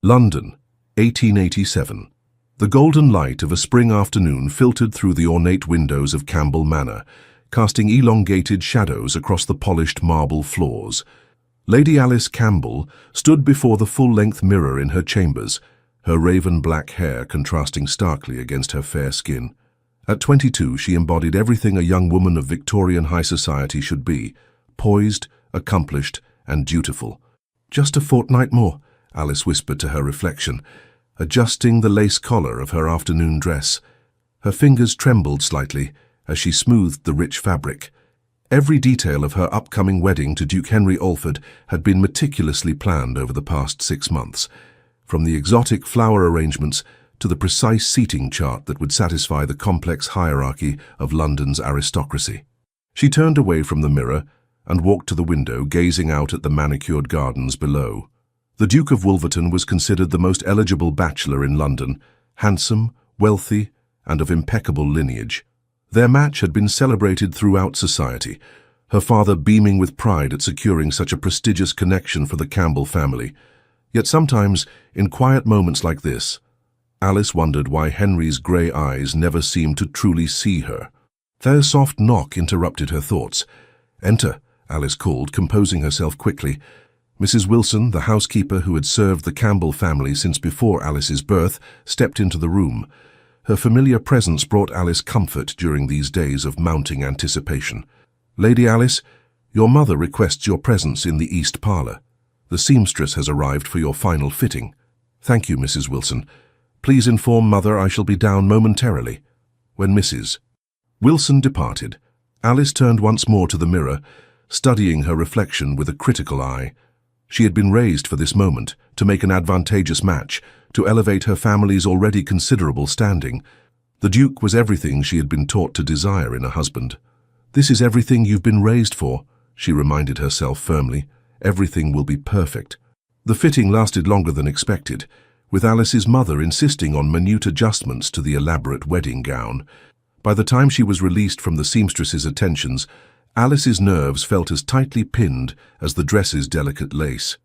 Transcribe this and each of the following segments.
London, 1887. The golden light of a spring afternoon filtered through the ornate windows of Campbell Manor, casting elongated shadows across the polished marble floors. Lady Alice Campbell stood before the full-length mirror in her chambers, her raven-black hair contrasting starkly against her fair skin. At 22, she embodied everything a young woman of Victorian high society should be: poised, accomplished, and dutiful. "Just a fortnight more," Alice whispered to her reflection, adjusting the lace collar of her afternoon dress. Her fingers trembled slightly as she smoothed the rich fabric. Every detail of her upcoming wedding to Duke Henry Alford had been meticulously planned over the past 6 months, from the exotic flower arrangements to the precise seating chart that would satisfy the complex hierarchy of London's aristocracy. She turned away from the mirror and walked to the window, gazing out at the manicured gardens below. The Duke of Wolverton was considered the most eligible bachelor in London, handsome, wealthy, and of impeccable lineage. Their match had been celebrated throughout society, her father beaming with pride at securing such a prestigious connection for the Campbell family. Yet sometimes, in quiet moments like this, Alice wondered why Henry's grey eyes never seemed to truly see her. Their soft knock interrupted her thoughts. "Enter," Alice called, composing herself quickly. Mrs. Wilson, the housekeeper who had served the Campbell family since before Alice's birth, stepped into the room. Her familiar presence brought Alice comfort during these days of mounting anticipation. "Lady Alice, your mother requests your presence in the east parlour. The seamstress has arrived for your final fitting." "Thank you, Mrs. Wilson. Please inform Mother I shall be down momentarily." When Mrs. Wilson departed, Alice turned once more to the mirror, studying her reflection with a critical eye. She had been raised for this moment, to make an advantageous match, to elevate her family's already considerable standing. The Duke was everything she had been taught to desire in a husband. "This is everything you've been raised for," she reminded herself firmly. "Everything will be perfect." The fitting lasted longer than expected, with Alice's mother insisting on minute adjustments to the elaborate wedding gown. By the time she was released from the seamstress's attentions, Alice's nerves felt as tightly pinned as the dress's delicate lace.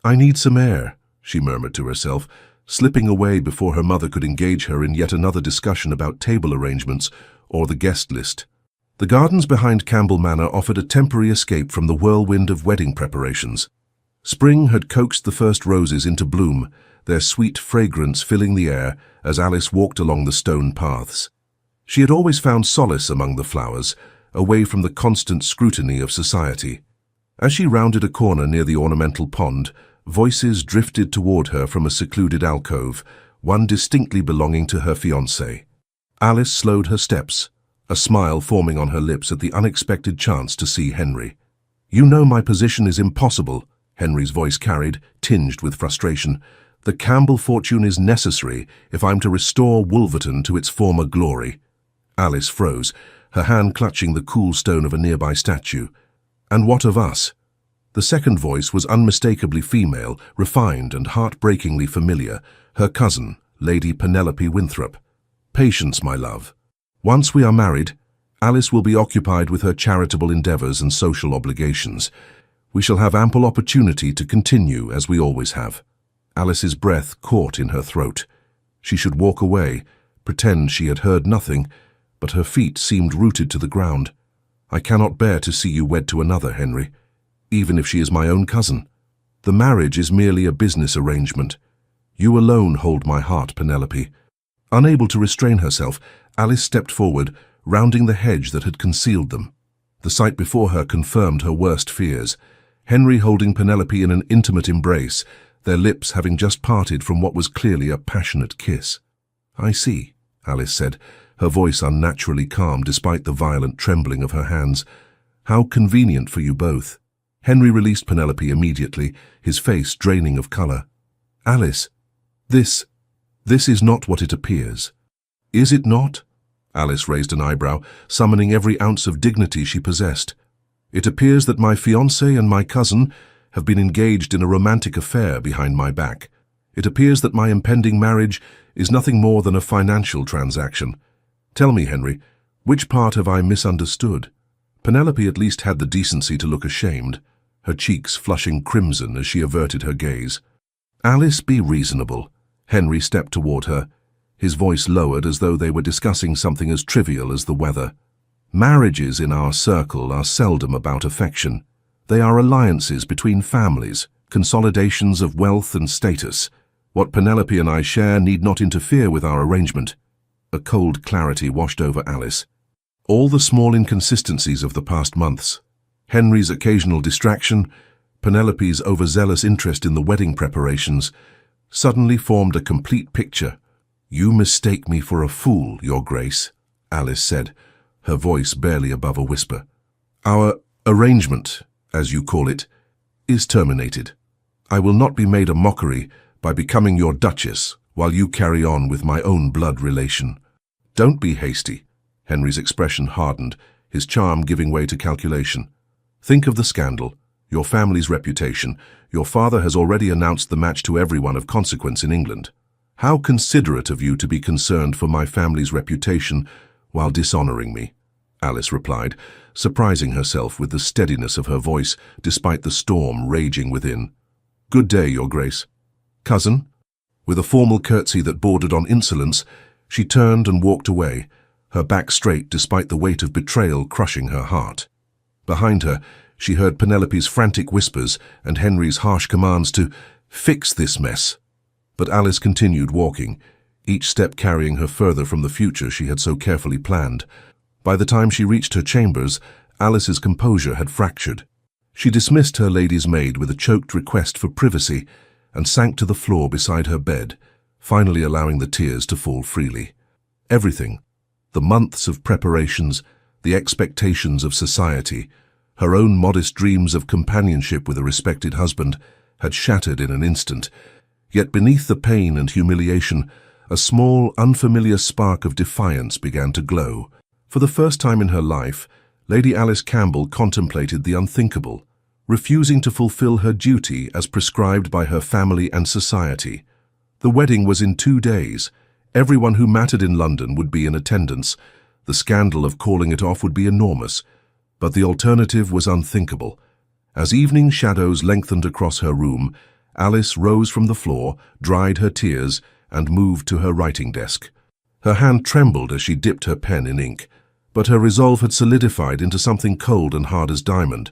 "I need some air," she murmured to herself, slipping away before her mother could engage her in yet another discussion about table arrangements or the guest list. The gardens behind Campbell Manor offered a temporary escape from the whirlwind of wedding preparations. Spring had coaxed the first roses into bloom, their sweet fragrance filling the air as Alice walked along the stone paths. She had always found solace among the flowers, away from the constant scrutiny of society. As she rounded a corner near the ornamental pond, voices drifted toward her from a secluded alcove, one distinctly belonging to her fiancé. Alice slowed her steps, a smile forming on her lips at the unexpected chance to see Henry. "You know my position is impossible," Henry's voice carried, tinged with frustration. "The Campbell fortune is necessary if I'm to restore Wolverton to its former glory." Alice froze, her hand clutching the cool stone of a nearby statue. "And what of us?" The second voice was unmistakably female, refined and heartbreakingly familiar, her cousin, Lady Penelope Winthrop. "Patience, my love. Once we are married, Alice will be occupied with her charitable endeavours and social obligations. We shall have ample opportunity to continue as we always have." Alice's breath caught in her throat. She should walk away, pretend she had heard nothing, but her feet seemed rooted to the ground. "I cannot bear to see you wed to another, Henry, even if she is my own cousin. The marriage is merely a business arrangement. You alone hold my heart, Penelope." Unable to restrain herself, Alice stepped forward, rounding the hedge that had concealed them. The sight before her confirmed her worst fears. Henry holding Penelope in an intimate embrace, their lips having just parted from what was clearly a passionate kiss. "I see," Alice said, her voice unnaturally calm despite the violent trembling of her hands. "How convenient for you both." Henry released Penelope immediately, his face draining of colour. "Alice, this is not what it appears." "Is it not?" Alice raised an eyebrow, summoning every ounce of dignity she possessed. "It appears that my fiancé and my cousin have been engaged in a romantic affair behind my back. It appears that my impending marriage is nothing more than a financial transaction. Tell me, Henry, which part have I misunderstood?" Penelope at least had the decency to look ashamed, her cheeks flushing crimson as she averted her gaze. Alice, be reasonable. Henry stepped toward her, his voice lowered as though they were discussing something as trivial as the weather. Marriages in our circle are seldom about affection. They are alliances between families, consolidations of wealth and status. What Penelope and I share need not interfere with our arrangement. A cold clarity washed over Alice. All the small inconsistencies of the past months, Henry's occasional distraction, Penelope's overzealous interest in the wedding preparations, suddenly formed a complete picture. "You mistake me for a fool, Your Grace," Alice said, her voice barely above a whisper. "Our arrangement, as you call it, is terminated. I will not be made a mockery by becoming your Duchess while you carry on with my own blood relation." "Don't be hasty." Henry's expression hardened, his charm giving way to calculation. "Think of the scandal, your family's reputation. Your father has already announced the match to everyone of consequence in England. How considerate of you to be concerned for my family's reputation while dishonoring me," Alice replied, surprising herself with the steadiness of her voice despite the storm raging within. "Good day, Your Grace." "Cousin?" With a formal curtsy that bordered on insolence, she turned and walked away, her back straight despite the weight of betrayal crushing her heart. Behind her, she heard Penelope's frantic whispers and Henry's harsh commands to fix this mess. But Alice continued walking, each step carrying her further from the future she had so carefully planned. By the time she reached her chambers, Alice's composure had fractured. She dismissed her lady's maid with a choked request for privacy and sank to the floor beside her bed, finally allowing the tears to fall freely. Everything, the months of preparations, the expectations of society, her own modest dreams of companionship with a respected husband, had shattered in an instant. Yet beneath the pain and humiliation, a small, unfamiliar spark of defiance began to glow. For the first time in her life, Lady Alice Campbell contemplated the unthinkable, refusing to fulfill her duty as prescribed by her family and society. The wedding was in 2 days. Everyone who mattered in London would be in attendance. The scandal of calling it off would be enormous, but the alternative was unthinkable. As evening shadows lengthened across her room, Alice rose from the floor, dried her tears, and moved to her writing desk. Her hand trembled as she dipped her pen in ink, but her resolve had solidified into something cold and hard as diamond.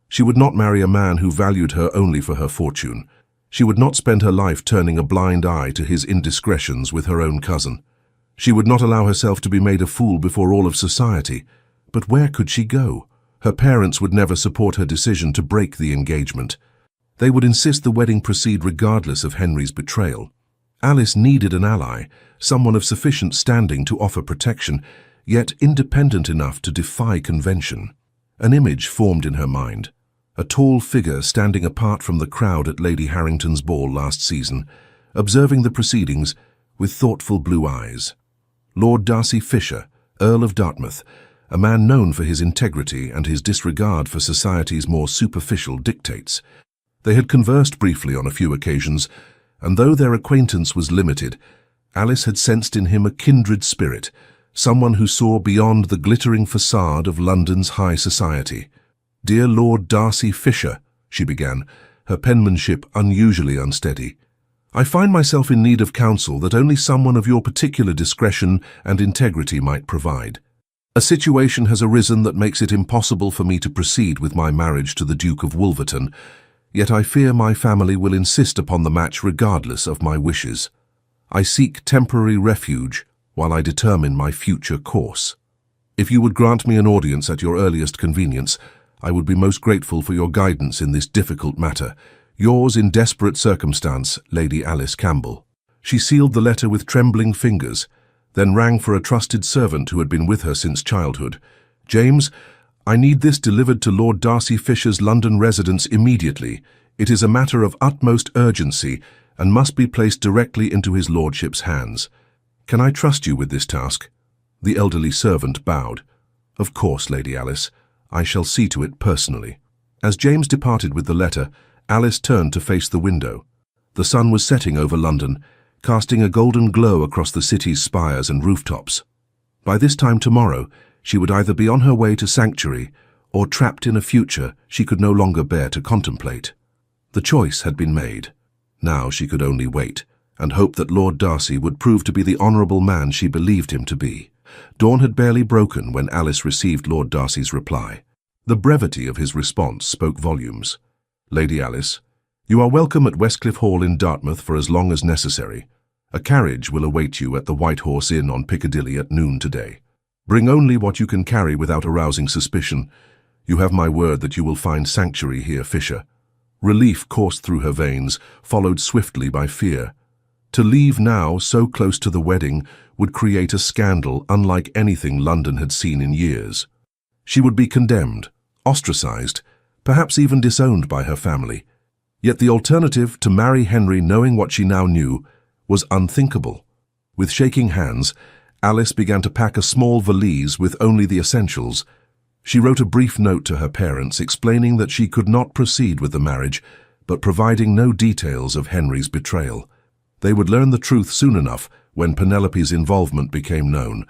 She would not marry a man who valued her only for her fortune. She would not spend her life turning a blind eye to his indiscretions with her own cousin. She would not allow herself to be made a fool before all of society. But where could she go? Her parents would never support her decision to break the engagement. They would insist the wedding proceed regardless of Henry's betrayal. Alice needed an ally, someone of sufficient standing to offer protection, yet independent enough to defy convention. An image formed in her mind. A tall figure standing apart from the crowd at Lady Harrington's ball last season, observing the proceedings with thoughtful blue eyes. Lord Darcy Fisher, Earl of Dartmouth, a man known for his integrity and his disregard for society's more superficial dictates. They had conversed briefly on a few occasions, and though their acquaintance was limited, Alice had sensed in him a kindred spirit, someone who saw beyond the glittering facade of London's high society. "Dear Lord Darcy Fisher," she began, her penmanship unusually unsteady, "I find myself in need of counsel that only someone of your particular discretion and integrity might provide. A situation has arisen that makes it impossible for me to proceed with my marriage to the Duke of Wolverton, yet I fear my family will insist upon the match regardless of my wishes. I seek temporary refuge while I determine my future course. If you would grant me an audience at your earliest convenience, I would be most grateful for your guidance in this difficult matter. Yours in desperate circumstance, Lady Alice Campbell." She sealed the letter with trembling fingers, then rang for a trusted servant who had been with her since childhood. "James, I need this delivered to Lord Darcy Fisher's London residence immediately. It is a matter of utmost urgency and must be placed directly into his lordship's hands. Can I trust you with this task?" The elderly servant bowed. "Of course, Lady Alice. I shall see to it personally." As James departed with the letter, Alice turned to face the window. The sun was setting over London, casting a golden glow across the city's spires and rooftops. By this time tomorrow, she would either be on her way to sanctuary or trapped in a future she could no longer bear to contemplate. The choice had been made. Now she could only wait, and hope that Lord Darcy would prove to be the honourable man she believed him to be. Dawn had barely broken when Alice received Lord Darcy's reply. The brevity of his response spoke volumes. "Lady Alice, you are welcome at Westcliff Hall in Dartmouth for as long as necessary. A carriage will await you at the White Horse Inn on Piccadilly at noon today. Bring only what you can carry without arousing suspicion. You have my word that you will find sanctuary here, Fisher." Relief coursed through her veins, followed swiftly by fear. To leave now, so close to the wedding, would create a scandal unlike anything London had seen in years. She would be condemned, ostracized, perhaps even disowned by her family. Yet the alternative, to marry Henry knowing what she now knew, was unthinkable. With shaking hands, Alice began to pack a small valise with only the essentials. She wrote a brief note to her parents explaining that she could not proceed with the marriage, but providing no details of Henry's betrayal. They would learn the truth soon enough when Penelope's involvement became known,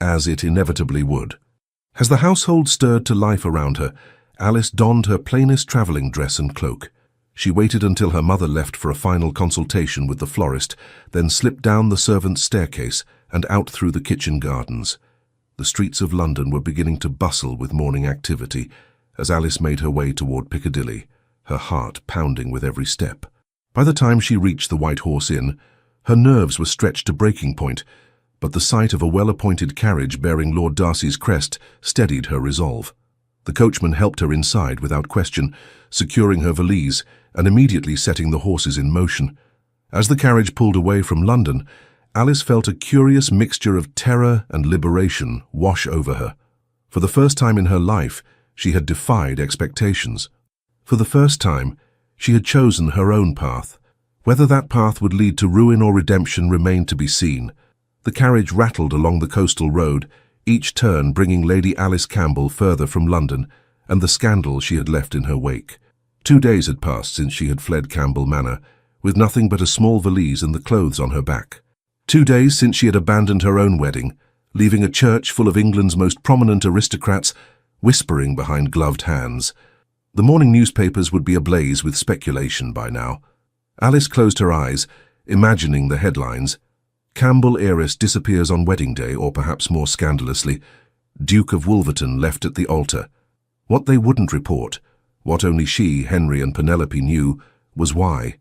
as it inevitably would. As the household stirred to life around her, Alice donned her plainest travelling dress and cloak. She waited until her mother left for a final consultation with the florist, then slipped down the servants' staircase and out through the kitchen gardens. The streets of London were beginning to bustle with morning activity as Alice made her way toward Piccadilly, her heart pounding with every step. By the time she reached the White Horse Inn, her nerves were stretched to breaking point, but the sight of a well-appointed carriage bearing Lord Darcy's crest steadied her resolve. The coachman helped her inside without question, securing her valise and immediately setting the horses in motion. As the carriage pulled away from London, Alice felt a curious mixture of terror and liberation wash over her. For the first time in her life, she had defied expectations. For the first time, she had chosen her own path. Whether that path would lead to ruin or redemption remained to be seen. The carriage rattled along the coastal road, each turn bringing Lady Alice Campbell further from London and the scandal she had left in her wake. 2 days had passed since she had fled Campbell Manor, with nothing but a small valise and the clothes on her back. 2 days since she had abandoned her own wedding, leaving a church full of England's most prominent aristocrats whispering behind gloved hands. The morning newspapers would be ablaze with speculation by now. Alice closed her eyes, imagining the headlines. Campbell heiress disappears on wedding day, or perhaps more scandalously, Duke of Wolverton left at the altar. What they wouldn't report, what only she, Henry and Penelope knew, was why.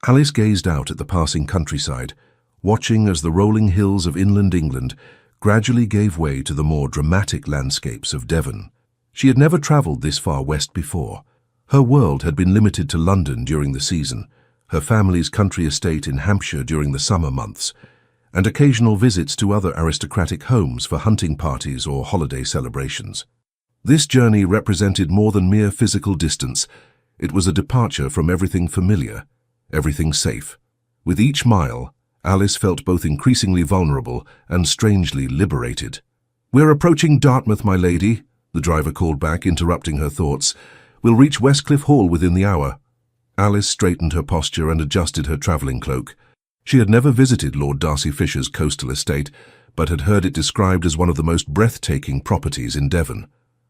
Alice gazed out at the passing countryside, watching as the rolling hills of inland England gradually gave way to the more dramatic landscapes of Devon. She had never travelled this far west before. Her world had been limited to London during the season, her family's country estate in Hampshire during the summer months, and occasional visits to other aristocratic homes for hunting parties or holiday celebrations. This journey represented more than mere physical distance. It was a departure from everything familiar, everything safe. With each mile, Alice felt both increasingly vulnerable and strangely liberated. "We're approaching Dartmouth, my lady," the driver called back, interrupting her thoughts. "We'll reach Westcliff Hall within the hour." Alice straightened her posture and adjusted her travelling cloak. She had never visited Lord Darcy Fisher's coastal estate, but had heard it described as one of the most breathtaking properties in Devon.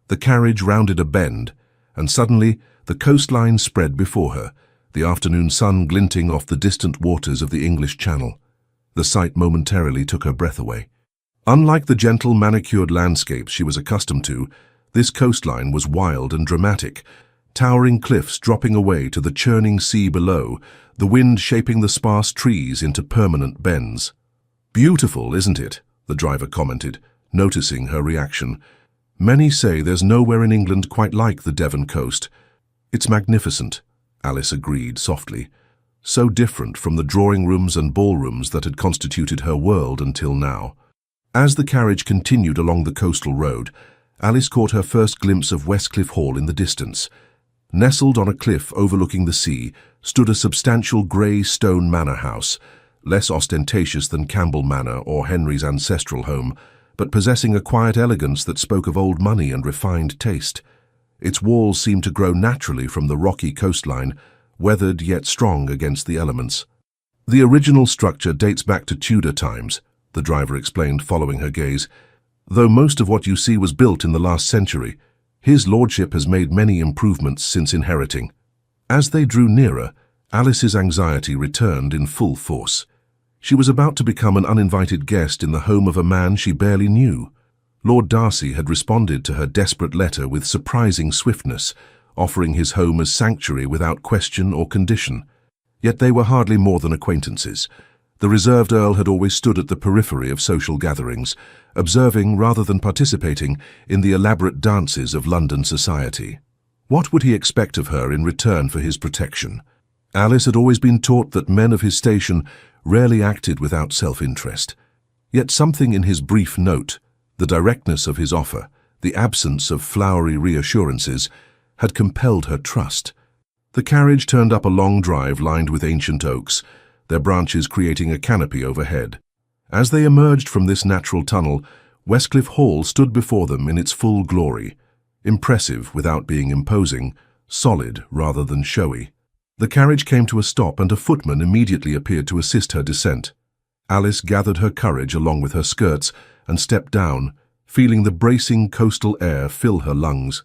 The carriage rounded a bend, and suddenly the coastline spread before her, the afternoon sun glinting off the distant waters of the English Channel. The sight momentarily took her breath away. Unlike the gentle, manicured landscapes she was accustomed to, this coastline was wild and dramatic, towering cliffs dropping away to the churning sea below, the wind shaping the sparse trees into permanent bends. "Beautiful, isn't it?" the driver commented, noticing her reaction. "Many say there's nowhere in England quite like the Devon coast." "It's magnificent," Alice agreed softly. So different from the drawing rooms and ballrooms that had constituted her world until now. As the carriage continued along the coastal road, Alice caught her first glimpse of Westcliff Hall in the distance. Nestled on a cliff overlooking the sea stood a substantial grey stone manor house, less ostentatious than Campbell Manor or Henry's ancestral home, but possessing a quiet elegance that spoke of old money and refined taste. Its walls seemed to grow naturally from the rocky coastline, weathered yet strong against the elements. "The original structure dates back to Tudor times," the driver explained, following her gaze. "Though most of what you see was built in the last century, His Lordship has made many improvements since inheriting." As they drew nearer, Alice's anxiety returned in full force. She was about to become an uninvited guest in the home of a man she barely knew. Lord Darcy had responded to her desperate letter with surprising swiftness, offering his home as sanctuary without question or condition. Yet they were hardly more than acquaintances. The reserved Earl had always stood at the periphery of social gatherings, observing rather than participating in the elaborate dances of London society. What would he expect of her in return for his protection? Alice had always been taught that men of his station rarely acted without self-interest. Yet something in his brief note, the directness of his offer, the absence of flowery reassurances, had compelled her trust. The carriage turned up a long drive lined with ancient oaks, their branches creating a canopy overhead. As they emerged from this natural tunnel, Westcliff Hall stood before them in its full glory, impressive without being imposing, solid rather than showy. The carriage came to a stop and a footman immediately appeared to assist her descent. Alice gathered her courage along with her skirts and stepped down, feeling the bracing coastal air fill her lungs.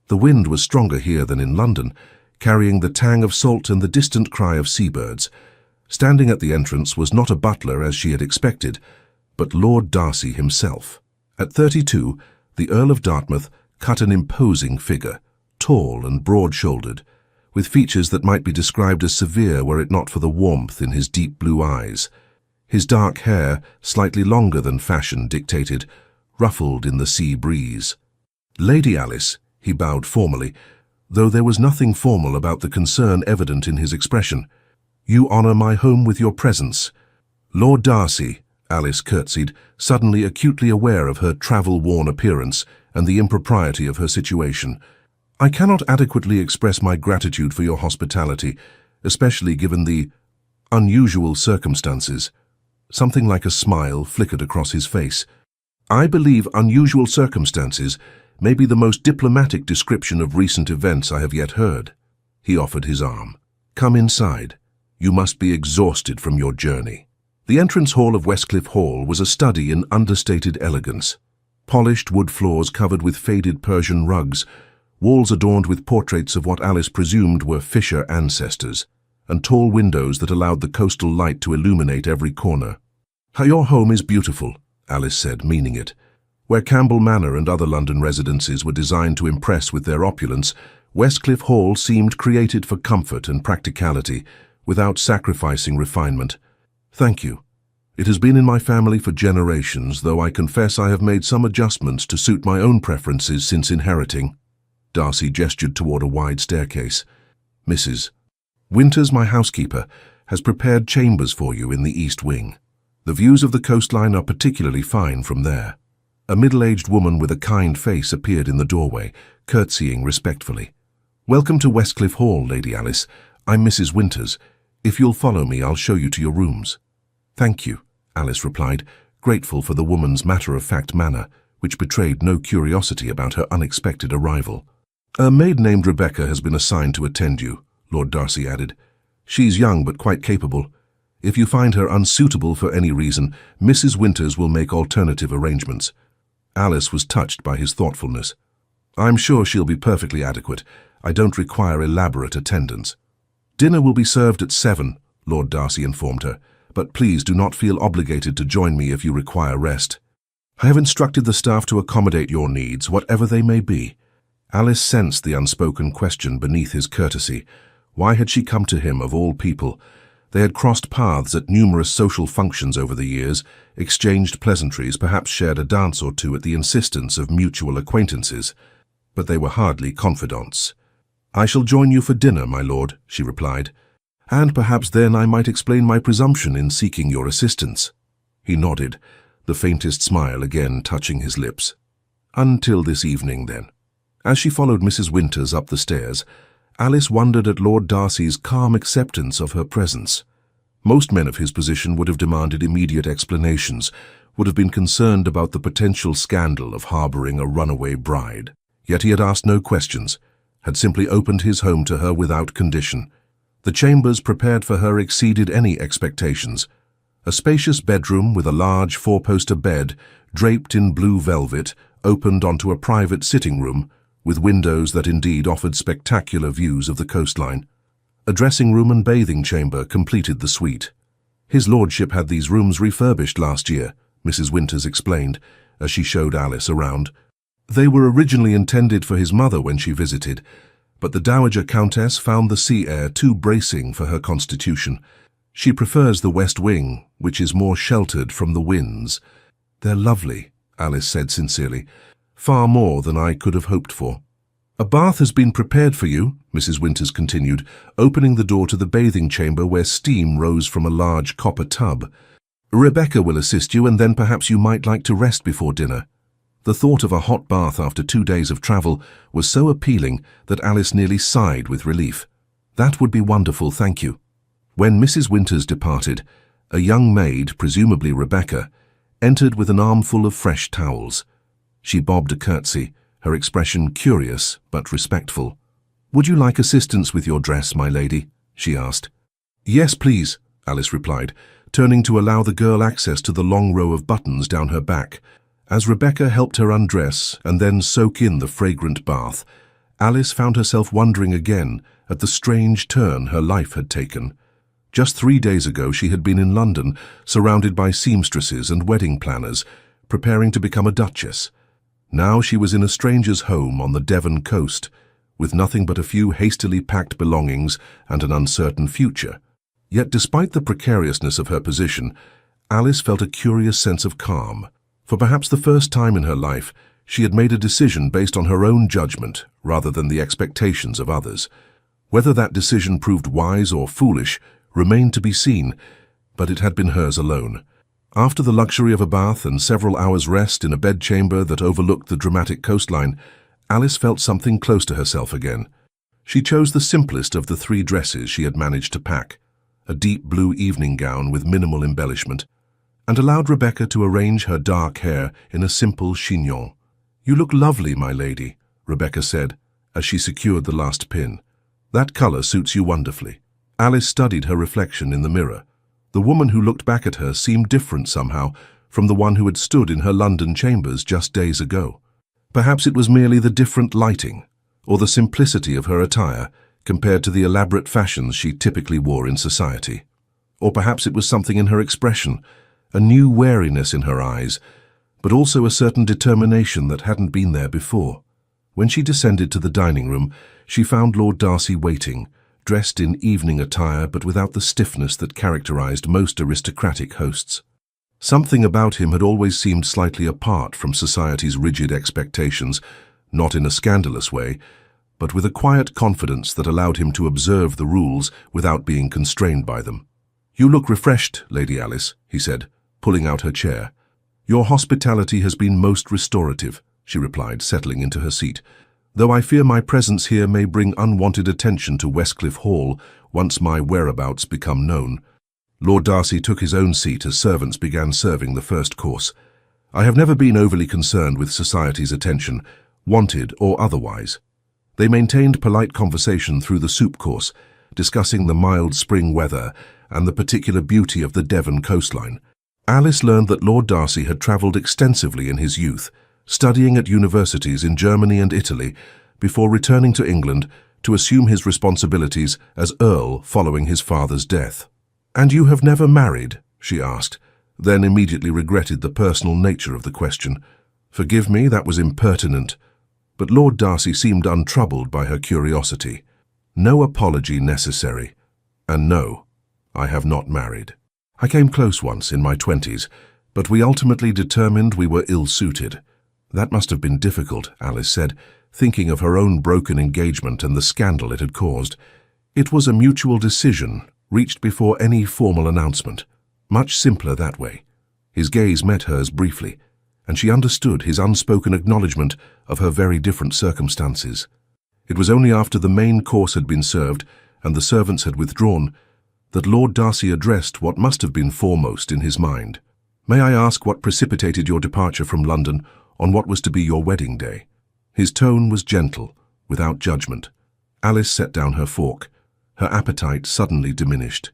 The wind was stronger here than in London, carrying the tang of salt and the distant cry of seabirds. Standing at the entrance was not a butler as she had expected, but Lord Darcy himself. At 32, the Earl of Dartmouth cut an imposing figure, tall and broad-shouldered, with features that might be described as severe were it not for the warmth in his deep blue eyes. His dark hair, slightly longer than fashion dictated, ruffled in the sea breeze. "Lady Alice," he bowed formally, though there was nothing formal about the concern evident in his expression. "You honour my home with your presence." "Lord Darcy," Alice curtsied, suddenly acutely aware of her travel-worn appearance and the impropriety of her situation. "I cannot adequately express my gratitude for your hospitality, especially given the unusual circumstances." Something like a smile flickered across his face. "I believe unusual circumstances may be the most diplomatic description of recent events I have yet heard." He offered his arm. "Come inside. You must be exhausted from your journey." The entrance hall of Westcliff Hall was a study in understated elegance. Polished wood floors covered with faded Persian rugs, walls adorned with portraits of what Alice presumed were fisher ancestors, and tall windows that allowed the coastal light to illuminate every corner. "Your home is beautiful," Alice said, meaning it. Where Campbell Manor and other London residences were designed to impress with their opulence, Westcliff Hall seemed created for comfort and practicality, without sacrificing refinement. "Thank you. It has been in my family for generations, though I confess I have made some adjustments to suit my own preferences since inheriting." Darcy gestured toward a wide staircase. "Mrs. Winters, my housekeeper, has prepared chambers for you in the east wing. The views of the coastline are particularly fine from there." A middle-aged woman with a kind face appeared in the doorway, curtsying respectfully. "Welcome to Westcliff Hall, Lady Alice. I'm Mrs. Winters. If you'll follow me, I'll show you to your rooms." "Thank you," Alice replied, grateful for the woman's matter-of-fact manner, which betrayed no curiosity about her unexpected arrival. "A maid named Rebecca has been assigned to attend you," Lord Darcy added. "She's young but quite capable. If you find her unsuitable for any reason, Mrs. Winters will make alternative arrangements." Alice was touched by his thoughtfulness. "I'm sure she'll be perfectly adequate. I don't require elaborate attendance." "Dinner will be served at 7, Lord Darcy informed her, "but please do not feel obligated to join me if you require rest. I have instructed the staff to accommodate your needs, whatever they may be." Alice sensed the unspoken question beneath his courtesy. Why had she come to him of all people? They had crossed paths at numerous social functions over the years, exchanged pleasantries, perhaps shared a dance or two at the insistence of mutual acquaintances. But they were hardly confidants. "I shall join you for dinner, my lord," she replied, "and perhaps then I might explain my presumption in seeking your assistance." He nodded, the faintest smile again touching his lips. "Until this evening, then." As she followed Mrs. Winters up the stairs, Alice wondered at Lord Darcy's calm acceptance of her presence. Most men of his position would have demanded immediate explanations, would have been concerned about the potential scandal of harbouring a runaway bride. Yet he had asked no questions, had simply opened his home to her without condition. The chambers prepared for her exceeded any expectations. A spacious bedroom with a large four-poster bed, draped in blue velvet, opened onto a private sitting room, with windows that indeed offered spectacular views of the coastline. A dressing room and bathing chamber completed the suite. His lordship had these rooms refurbished last year, Mrs. Winters explained, as she showed Alice around. They were originally intended for his mother when she visited, but the Dowager Countess found the sea air too bracing for her constitution. She prefers the west wing, which is more sheltered from the winds. They're lovely, Alice said sincerely, far more than I could have hoped for. A bath has been prepared for you, Mrs. Winters continued, opening the door to the bathing chamber where steam rose from a large copper tub. Rebecca will assist you, and then perhaps you might like to rest before dinner. The thought of a hot bath after 2 days of travel was so appealing that Alice nearly sighed with relief. That would be wonderful, thank you. When Mrs. Winters departed, a young maid, presumably Rebecca, entered with an armful of fresh towels. She bobbed a curtsy, her expression curious but respectful. "Would you like assistance with your dress, my lady?" she asked. "Yes, please," Alice replied, turning to allow the girl access to the long row of buttons down her back. As Rebecca helped her undress and then soak in the fragrant bath, Alice found herself wondering again at the strange turn her life had taken. Just 3 days ago she had been in London, surrounded by seamstresses and wedding planners, preparing to become a duchess. Now she was in a stranger's home on the Devon coast, with nothing but a few hastily packed belongings and an uncertain future. Yet despite the precariousness of her position, Alice felt a curious sense of calm. For perhaps the first time in her life, she had made a decision based on her own judgment rather than the expectations of others. Whether that decision proved wise or foolish remained to be seen, but it had been hers alone. After the luxury of a bath and several hours' rest in a bedchamber that overlooked the dramatic coastline, Alice felt something close to herself again. She chose the simplest of the 3 dresses she had managed to pack, a deep blue evening gown with minimal embellishment, and allowed Rebecca to arrange her dark hair in a simple chignon. "You look lovely, my lady," Rebecca said, as she secured the last pin. "That color suits you wonderfully." Alice studied her reflection in the mirror. The woman who looked back at her seemed different somehow from the one who had stood in her London chambers just days ago. Perhaps it was merely the different lighting, or the simplicity of her attire compared to the elaborate fashions she typically wore in society. Or perhaps it was something in her expression, a new wariness in her eyes, but also a certain determination that hadn't been there before. When she descended to the dining room, she found Lord Darcy waiting, dressed in evening attire but without the stiffness that characterized most aristocratic hosts. Something about him had always seemed slightly apart from society's rigid expectations, not in a scandalous way, but with a quiet confidence that allowed him to observe the rules without being constrained by them. "You look refreshed, Lady Alice," he said, pulling out her chair. "Your hospitality has been most restorative," she replied, settling into her seat, "though I fear my presence here may bring unwanted attention to Westcliff Hall once my whereabouts become known." Lord Darcy took his own seat as servants began serving the first course. "I have never been overly concerned with society's attention, wanted or otherwise." They maintained polite conversation through the soup course, discussing the mild spring weather and the particular beauty of the Devon coastline. Alice learned that Lord Darcy had travelled extensively in his youth, studying at universities in Germany and Italy, before returning to England to assume his responsibilities as Earl following his father's death. "And you have never married?" she asked, then immediately regretted the personal nature of the question. "Forgive me, that was impertinent." But Lord Darcy seemed untroubled by her curiosity. "No apology necessary. And no, I have not married. I came close once in my 20s, but we ultimately determined we were ill-suited." "That must have been difficult," Alice said, thinking of her own broken engagement and the scandal it had caused. "It was a mutual decision, reached before any formal announcement. Much simpler that way." His gaze met hers briefly, and she understood his unspoken acknowledgement of her very different circumstances. It was only after the main course had been served and the servants had withdrawn that Lord Darcy addressed what must have been foremost in his mind. "May I ask what precipitated your departure from London on what was to be your wedding day?" His tone was gentle, without judgment. Alice set down her fork. Her appetite suddenly diminished.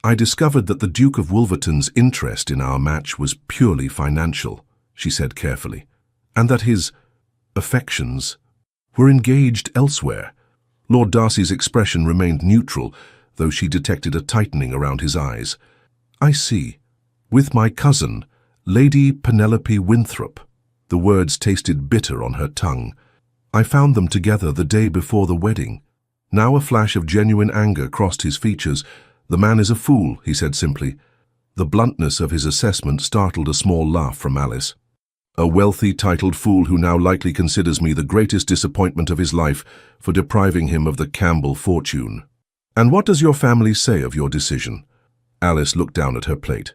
"I discovered that the Duke of Wolverton's interest in our match was purely financial," she said carefully, "and that his affections were engaged elsewhere." Lord Darcy's expression remained neutral, though she detected a tightening around his eyes. "I see. With my cousin, Lady Penelope Winthrop." The words tasted bitter on her tongue. "I found them together the day before the wedding." Now a flash of genuine anger crossed his features. "The man is a fool," he said simply. The bluntness of his assessment startled a small laugh from Alice. "A wealthy, titled fool who now likely considers me the greatest disappointment of his life for depriving him of the Campbell fortune. And what does your family say of your decision?" Alice looked down at her plate.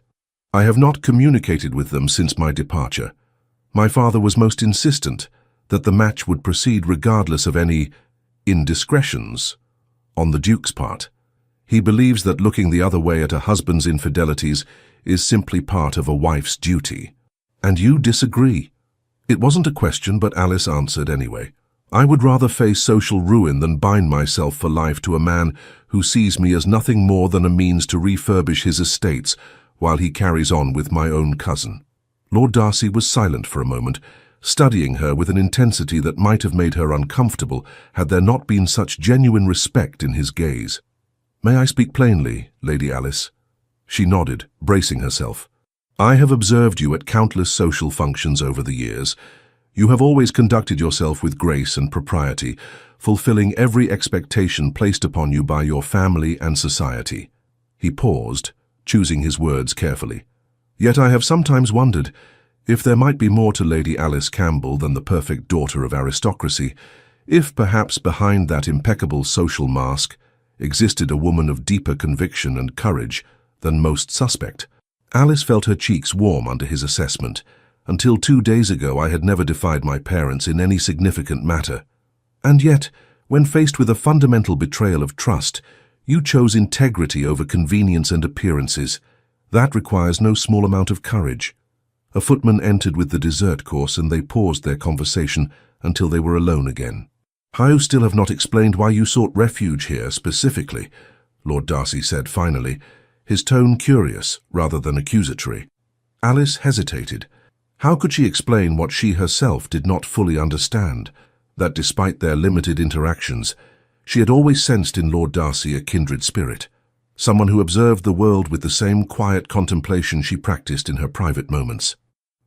"I have not communicated with them since my departure. My father was most insistent that the match would proceed regardless of any indiscretions on the Duke's part. He believes that looking the other way at a husband's infidelities is simply part of a wife's duty. And you disagree." It wasn't a question, but Alice answered anyway. "I would rather face social ruin than bind myself for life to a man who sees me as nothing more than a means to refurbish his estates while he carries on with my own cousin." Lord Darcy was silent for a moment, studying her with an intensity that might have made her uncomfortable had there not been such genuine respect in his gaze. "May I speak plainly, Lady Alice?" She nodded, bracing herself. "I have observed you at countless social functions over the years. You have always conducted yourself with grace and propriety, fulfilling every expectation placed upon you by your family and society." He paused, choosing his words carefully. "Yet I have sometimes wondered if there might be more to Lady Alice Campbell than the perfect daughter of aristocracy, if perhaps behind that impeccable social mask existed a woman of deeper conviction and courage than most suspect." Alice felt her cheeks warm under his assessment. "Until 2 days ago I had never defied my parents in any significant matter. And yet, when faced with a fundamental betrayal of trust, you chose integrity over convenience and appearances. That requires no small amount of courage." A footman entered with the dessert course, and they paused their conversation until they were alone again. "I still have not explained why you sought refuge here specifically," Lord Darcy said finally, his tone curious rather than accusatory. Alice hesitated. How could she explain what she herself did not fully understand? That despite their limited interactions, she had always sensed in Lord Darcy a kindred spirit, someone who observed the world with the same quiet contemplation she practiced in her private moments.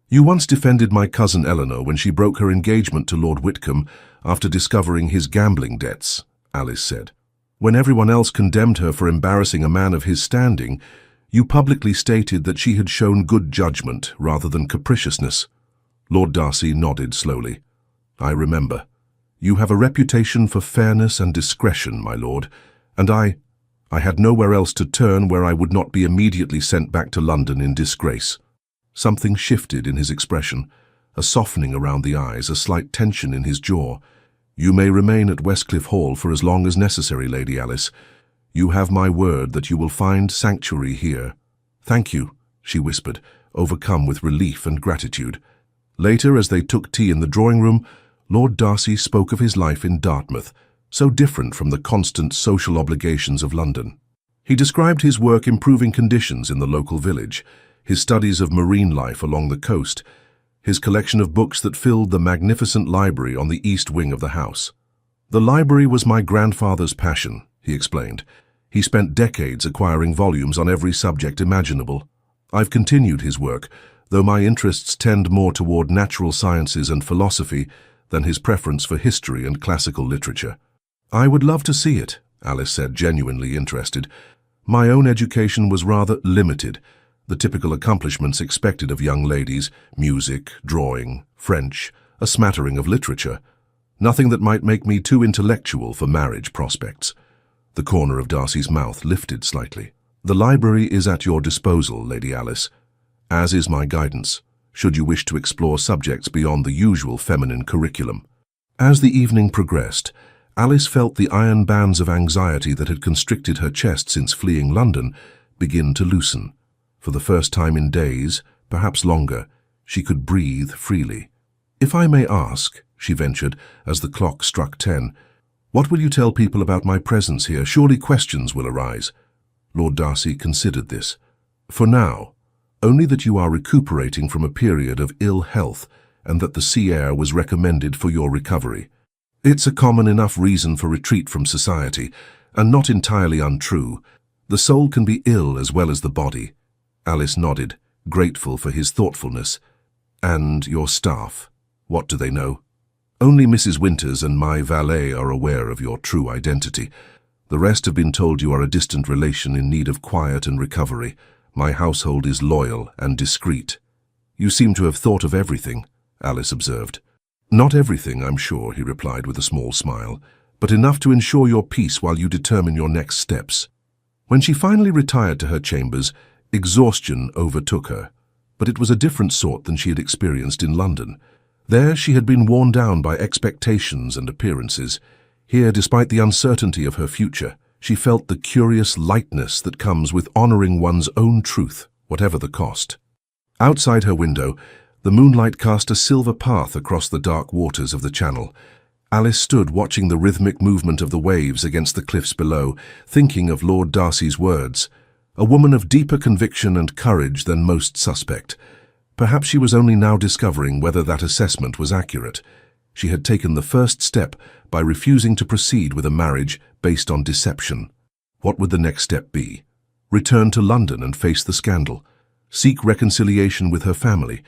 "You once defended my cousin Eleanor when she broke her engagement to Lord Whitcomb after discovering his gambling debts," Alice said. "When everyone else condemned her for embarrassing a man of his standing, you publicly stated that she had shown good judgment rather than capriciousness." Lord Darcy nodded slowly. "I remember. You have a reputation for fairness and discretion, my lord, and I had nowhere else to turn where I would not be immediately sent back to London in disgrace." Something shifted in his expression, a softening around the eyes, a slight tension in his jaw. "You may remain at Westcliff Hall for as long as necessary, Lady Alice. You have my word that you will find sanctuary here." "Thank you," she whispered, overcome with relief and gratitude. Later, as they took tea in the drawing-room, Lord Darcy spoke of his life in Dartmouth, so different from the constant social obligations of London. He described his work improving conditions in the local village, his studies of marine life along the coast, his collection of books that filled the magnificent library on the east wing of the house. "The library was my grandfather's passion," he explained. "He spent decades acquiring volumes on every subject imaginable. I've continued his work, though my interests tend more toward natural sciences and philosophy than his preference for history and classical literature." "I would love to see it," Alice said, genuinely interested. "My own education was rather limited. The typical accomplishments expected of young ladies, music, drawing, French, a smattering of literature. Nothing that might make me too intellectual for marriage prospects." The corner of Darcy's mouth lifted slightly. "The library is at your disposal, Lady Alice, as is my guidance, should you wish to explore subjects beyond the usual feminine curriculum." As the evening progressed, Alice felt the iron bands of anxiety that had constricted her chest since fleeing London begin to loosen. For the first time in days, perhaps longer, she could breathe freely. "If I may ask," she ventured as the clock struck 10, "what will you tell people about my presence here? Surely questions will arise." Lord Darcy considered this. "For now, only that you are recuperating from a period of ill health and that the sea air was recommended for your recovery. It's a common enough reason for retreat from society, and not entirely untrue. The soul can be ill as well as the body. Alice nodded, grateful for his thoughtfulness. And your staff, what do they know? Only Mrs. Winters and my valet are aware of your true identity. The rest have been told you are a distant relation in need of quiet and recovery. My household is loyal and discreet. You seem to have thought of everything, Alice observed. Not everything, I'm sure, he replied with a small smile, but enough to ensure your peace while you determine your next steps. When she finally retired to her chambers, exhaustion overtook her, but it was a different sort than she had experienced in London. There she had been worn down by expectations and appearances. Here, despite the uncertainty of her future, she felt the curious lightness that comes with honoring one's own truth, whatever the cost. Outside her window, the moonlight cast a silver path across the dark waters of the channel. Alice stood watching the rhythmic movement of the waves against the cliffs below, thinking of Lord Darcy's words. A woman of deeper conviction and courage than most suspect. Perhaps she was only now discovering whether that assessment was accurate. She had taken the first step by refusing to proceed with a marriage based on deception. What would the next step be? Return to London and face the scandal? Seek reconciliation with her family?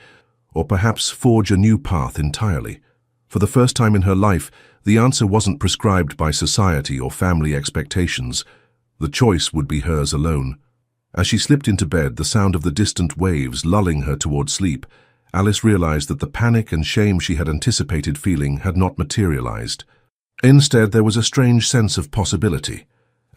Or perhaps forge a new path entirely? For the first time in her life, the answer wasn't prescribed by society or family expectations. The choice would be hers alone. As she slipped into bed, the sound of the distant waves lulling her toward sleep, Alice realized that the panic and shame she had anticipated feeling had not materialized. Instead, there was a strange sense of possibility.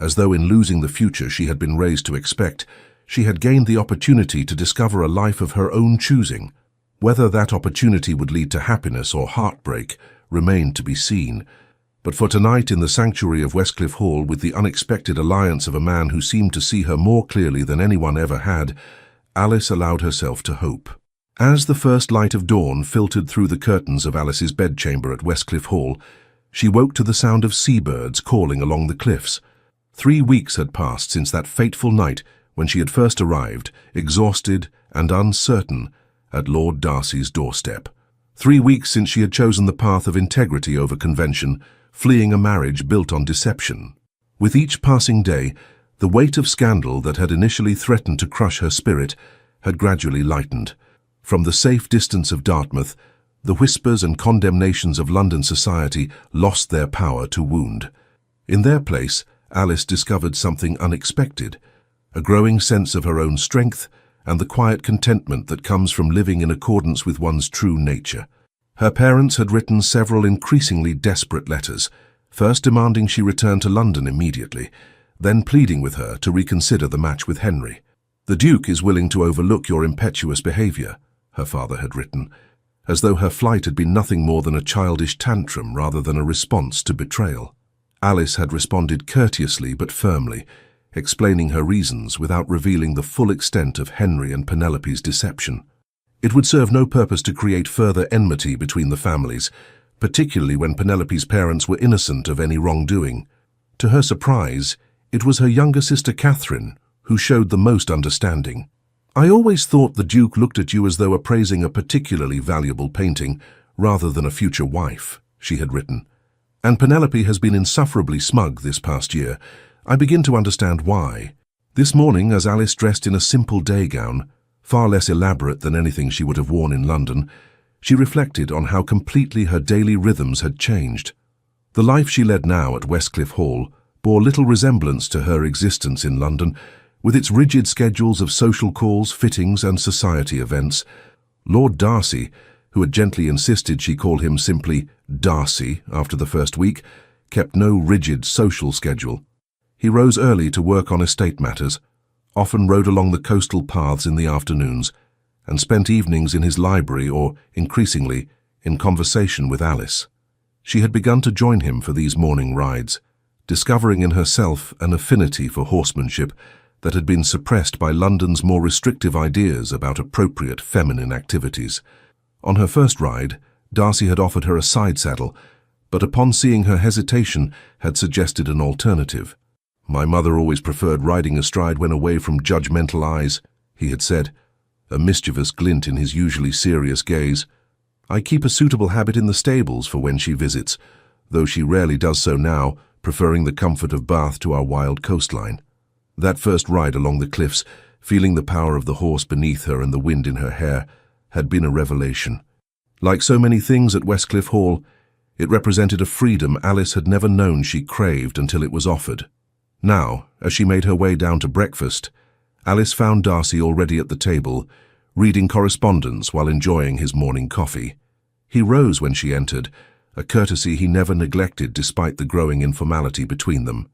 As though in losing the future she had been raised to expect, she had gained the opportunity to discover a life of her own choosing. Whether that opportunity would lead to happiness or heartbreak remained to be seen. But for tonight, in the sanctuary of Westcliff Hall, with the unexpected alliance of a man who seemed to see her more clearly than anyone ever had, Alice allowed herself to hope. As the first light of dawn filtered through the curtains of Alice's bedchamber at Westcliff Hall, she woke to the sound of seabirds calling along the cliffs. 3 weeks had passed since that fateful night when she had first arrived, exhausted and uncertain, at Lord Darcy's doorstep. 3 weeks since she had chosen the path of integrity over convention, fleeing a marriage built on deception. With each passing day, the weight of scandal that had initially threatened to crush her spirit had gradually lightened. From the safe distance of Dartmouth, the whispers and condemnations of London society lost their power to wound. In their place, Alice discovered something unexpected, a growing sense of her own strength and the quiet contentment that comes from living in accordance with one's true nature. Her parents had written several increasingly desperate letters, first demanding she return to London immediately, then pleading with her to reconsider the match with Henry. "The Duke is willing to overlook your impetuous behavior," her father had written, as though her flight had been nothing more than a childish tantrum rather than a response to betrayal. Alice had responded courteously but firmly, explaining her reasons without revealing the full extent of Henry and Penelope's deception. It would serve no purpose to create further enmity between the families, particularly when Penelope's parents were innocent of any wrongdoing. To her surprise, it was her younger sister Catherine who showed the most understanding. "I always thought the Duke looked at you as though appraising a particularly valuable painting rather than a future wife," she had written. "And Penelope has been insufferably smug this past year. I begin to understand why." This morning, as Alice dressed in a simple day gown, far less elaborate than anything she would have worn in London, she reflected on how completely her daily rhythms had changed. The life she led now at Westcliff Hall bore little resemblance to her existence in London, with its rigid schedules of social calls, fittings, and society events. Lord Darcy, who had gently insisted she call him simply Darcy after the first week, kept no rigid social schedule. He rose early to work on estate matters, often rode along the coastal paths in the afternoons, and spent evenings in his library or, increasingly, in conversation with Alice. She had begun to join him for these morning rides, discovering in herself an affinity for horsemanship that had been suppressed by London's more restrictive ideas about appropriate feminine activities. On her first ride, Darcy had offered her a side saddle, but upon seeing her hesitation had suggested an alternative. "My mother always preferred riding astride when away from judgmental eyes," he had said, a mischievous glint in his usually serious gaze. "I keep a suitable habit in the stables for when she visits, though she rarely does so now, preferring the comfort of Bath to our wild coastline. That first ride along the cliffs, feeling the power of the horse beneath her and the wind in her hair, had been a revelation. Like so many things at Westcliff Hall, it represented a freedom Alice had never known she craved until it was offered. Now, as she made her way down to breakfast, Alice found Darcy already at the table, reading correspondence while enjoying his morning coffee. He rose when she entered, a courtesy he never neglected despite the growing informality between them.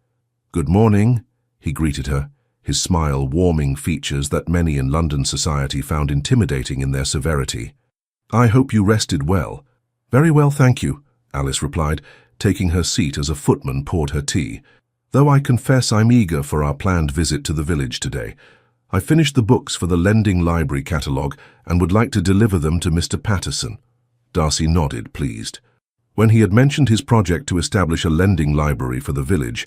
"Good morning," he greeted her, his smile warming features that many in London society found intimidating in their severity. "I hope you rested well." "Very well, thank you," Alice replied, taking her seat as a footman poured her tea. "Though I confess I'm eager for our planned visit to the village today. I finished the books for the lending library catalogue and would like to deliver them to Mr. Patterson." Darcy nodded, pleased. When he had mentioned his project to establish a lending library for the village,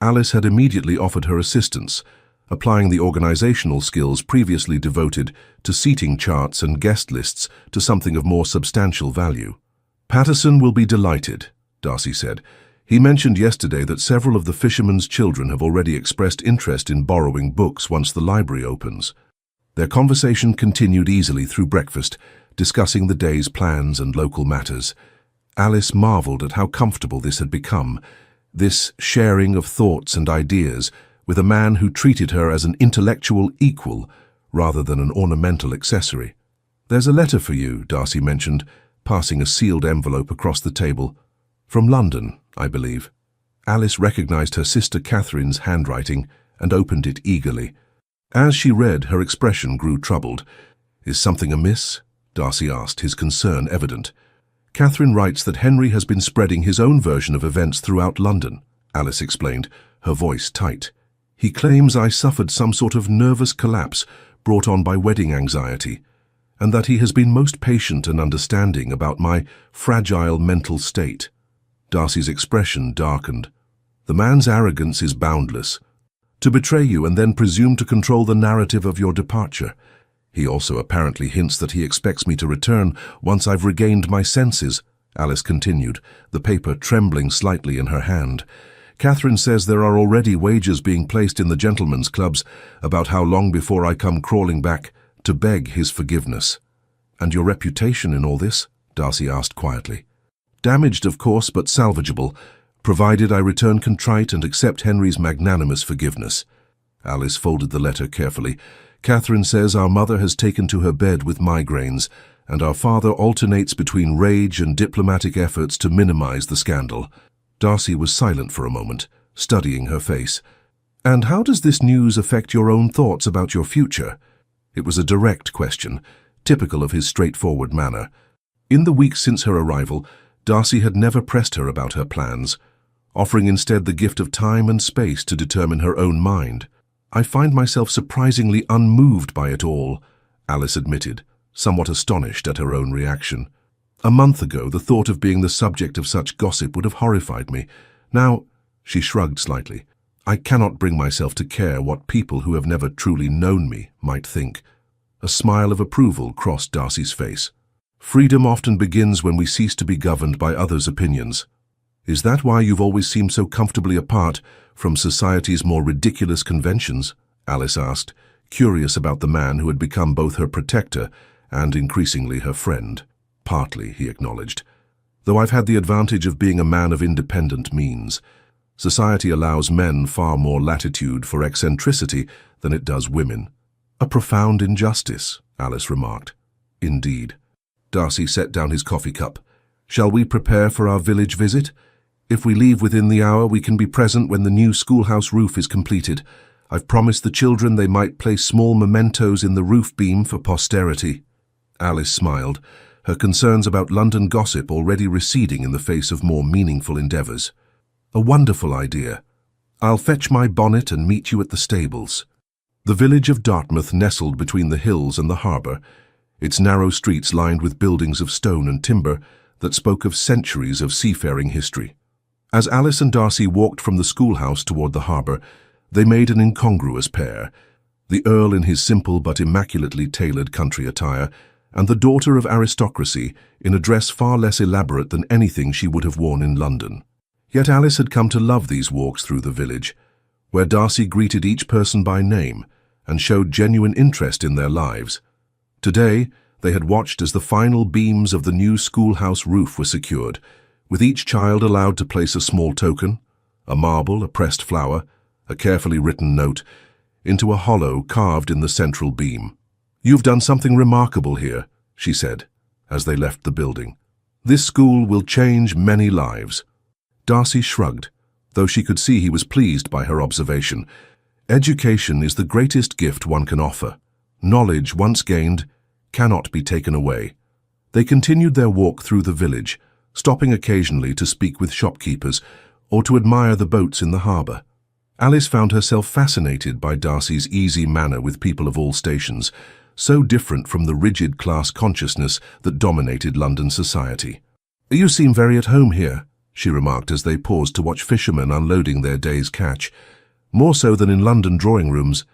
Alice had immediately offered her assistance, applying the organizational skills previously devoted to seating charts and guest lists to something of more substantial value. "Patterson will be delighted," Darcy said. "He mentioned yesterday that several of the fishermen's children have already expressed interest in borrowing books once the library opens." Their conversation continued easily through breakfast, discussing the day's plans and local matters. Alice marveled at how comfortable this had become, this sharing of thoughts and ideas with a man who treated her as an intellectual equal rather than an ornamental accessory. "There's a letter for you," Darcy mentioned, passing a sealed envelope across the table. "From London, I believe." Alice recognized her sister Catherine's handwriting and opened it eagerly. As she read, her expression grew troubled. "Is something amiss?" Darcy asked, his concern evident. "Catherine writes that Henry has been spreading his own version of events throughout London," Alice explained, her voice tight. "He claims I suffered some sort of nervous collapse brought on by wedding anxiety, and that he has been most patient and understanding about my fragile mental state." Darcy's expression darkened. "The man's arrogance is boundless. To betray you and then presume to control the narrative of your departure. He also apparently hints that he expects me to return once I've regained my senses," Alice continued, the paper trembling slightly in her hand. "Catherine says there are already wagers being placed in the gentlemen's clubs about how long before I come crawling back to beg his forgiveness." "And your reputation in all this?" Darcy asked quietly. "Damaged, of course, but salvageable, provided I return contrite and accept Henry's magnanimous forgiveness." Alice folded the letter carefully. "Catherine says our mother has taken to her bed with migraines, and our father alternates between rage and diplomatic efforts to minimize the scandal." Darcy was silent for a moment, studying her face. "And how does this news affect your own thoughts about your future?" It was a direct question, typical of his straightforward manner. In the weeks since her arrival, Darcy had never pressed her about her plans, offering instead the gift of time and space to determine her own mind. "I find myself surprisingly unmoved by it all," Alice admitted, somewhat astonished at her own reaction. "A month ago, the thought of being the subject of such gossip would have horrified me. Now," she shrugged slightly, "I cannot bring myself to care what people who have never truly known me might think." A smile of approval crossed Darcy's face. "Freedom often begins when we cease to be governed by others' opinions. Is that why you've always seemed so comfortably apart from society's more ridiculous conventions?" Alice asked, curious about the man who had become both her protector and increasingly her friend. "Partly," he acknowledged, "though I've had the advantage of being a man of independent means. Society allows men far more latitude for eccentricity than it does women." "A profound injustice," Alice remarked. "Indeed." Darcy set down his coffee cup. "Shall we prepare for our village visit? If we leave within the hour, we can be present when the new schoolhouse roof is completed. I've promised the children they might place small mementos in the roof beam for posterity." Alice smiled, her concerns about London gossip already receding in the face of more meaningful endeavours. "A wonderful idea. I'll fetch my bonnet and meet you at the stables." The village of Dartmouth nestled between the hills and the harbour, its narrow streets lined with buildings of stone and timber that spoke of centuries of seafaring history. As Alice and Darcy walked from the schoolhouse toward the harbour, they made an incongruous pair, the Earl in his simple but immaculately tailored country attire, and the daughter of aristocracy in a dress far less elaborate than anything she would have worn in London. Yet Alice had come to love these walks through the village, where Darcy greeted each person by name and showed genuine interest in their lives. Today, they had watched as the final beams of the new schoolhouse roof were secured, with each child allowed to place a small token, a marble, a pressed flower, a carefully written note, into a hollow carved in the central beam. "You've done something remarkable here," she said, as they left the building. "This school will change many lives." Darcy shrugged, though she could see he was pleased by her observation. Education is the greatest gift one can offer. Knowledge once gained cannot be taken away. They continued their walk through the village, stopping occasionally to speak with shopkeepers or to admire the boats in the harbour. Alice found herself fascinated by Darcy's easy manner with people of all stations, so different from the rigid class consciousness that dominated London society. "You seem very at home here," she remarked as they paused to watch fishermen unloading their day's catch. "More so than in London drawing rooms."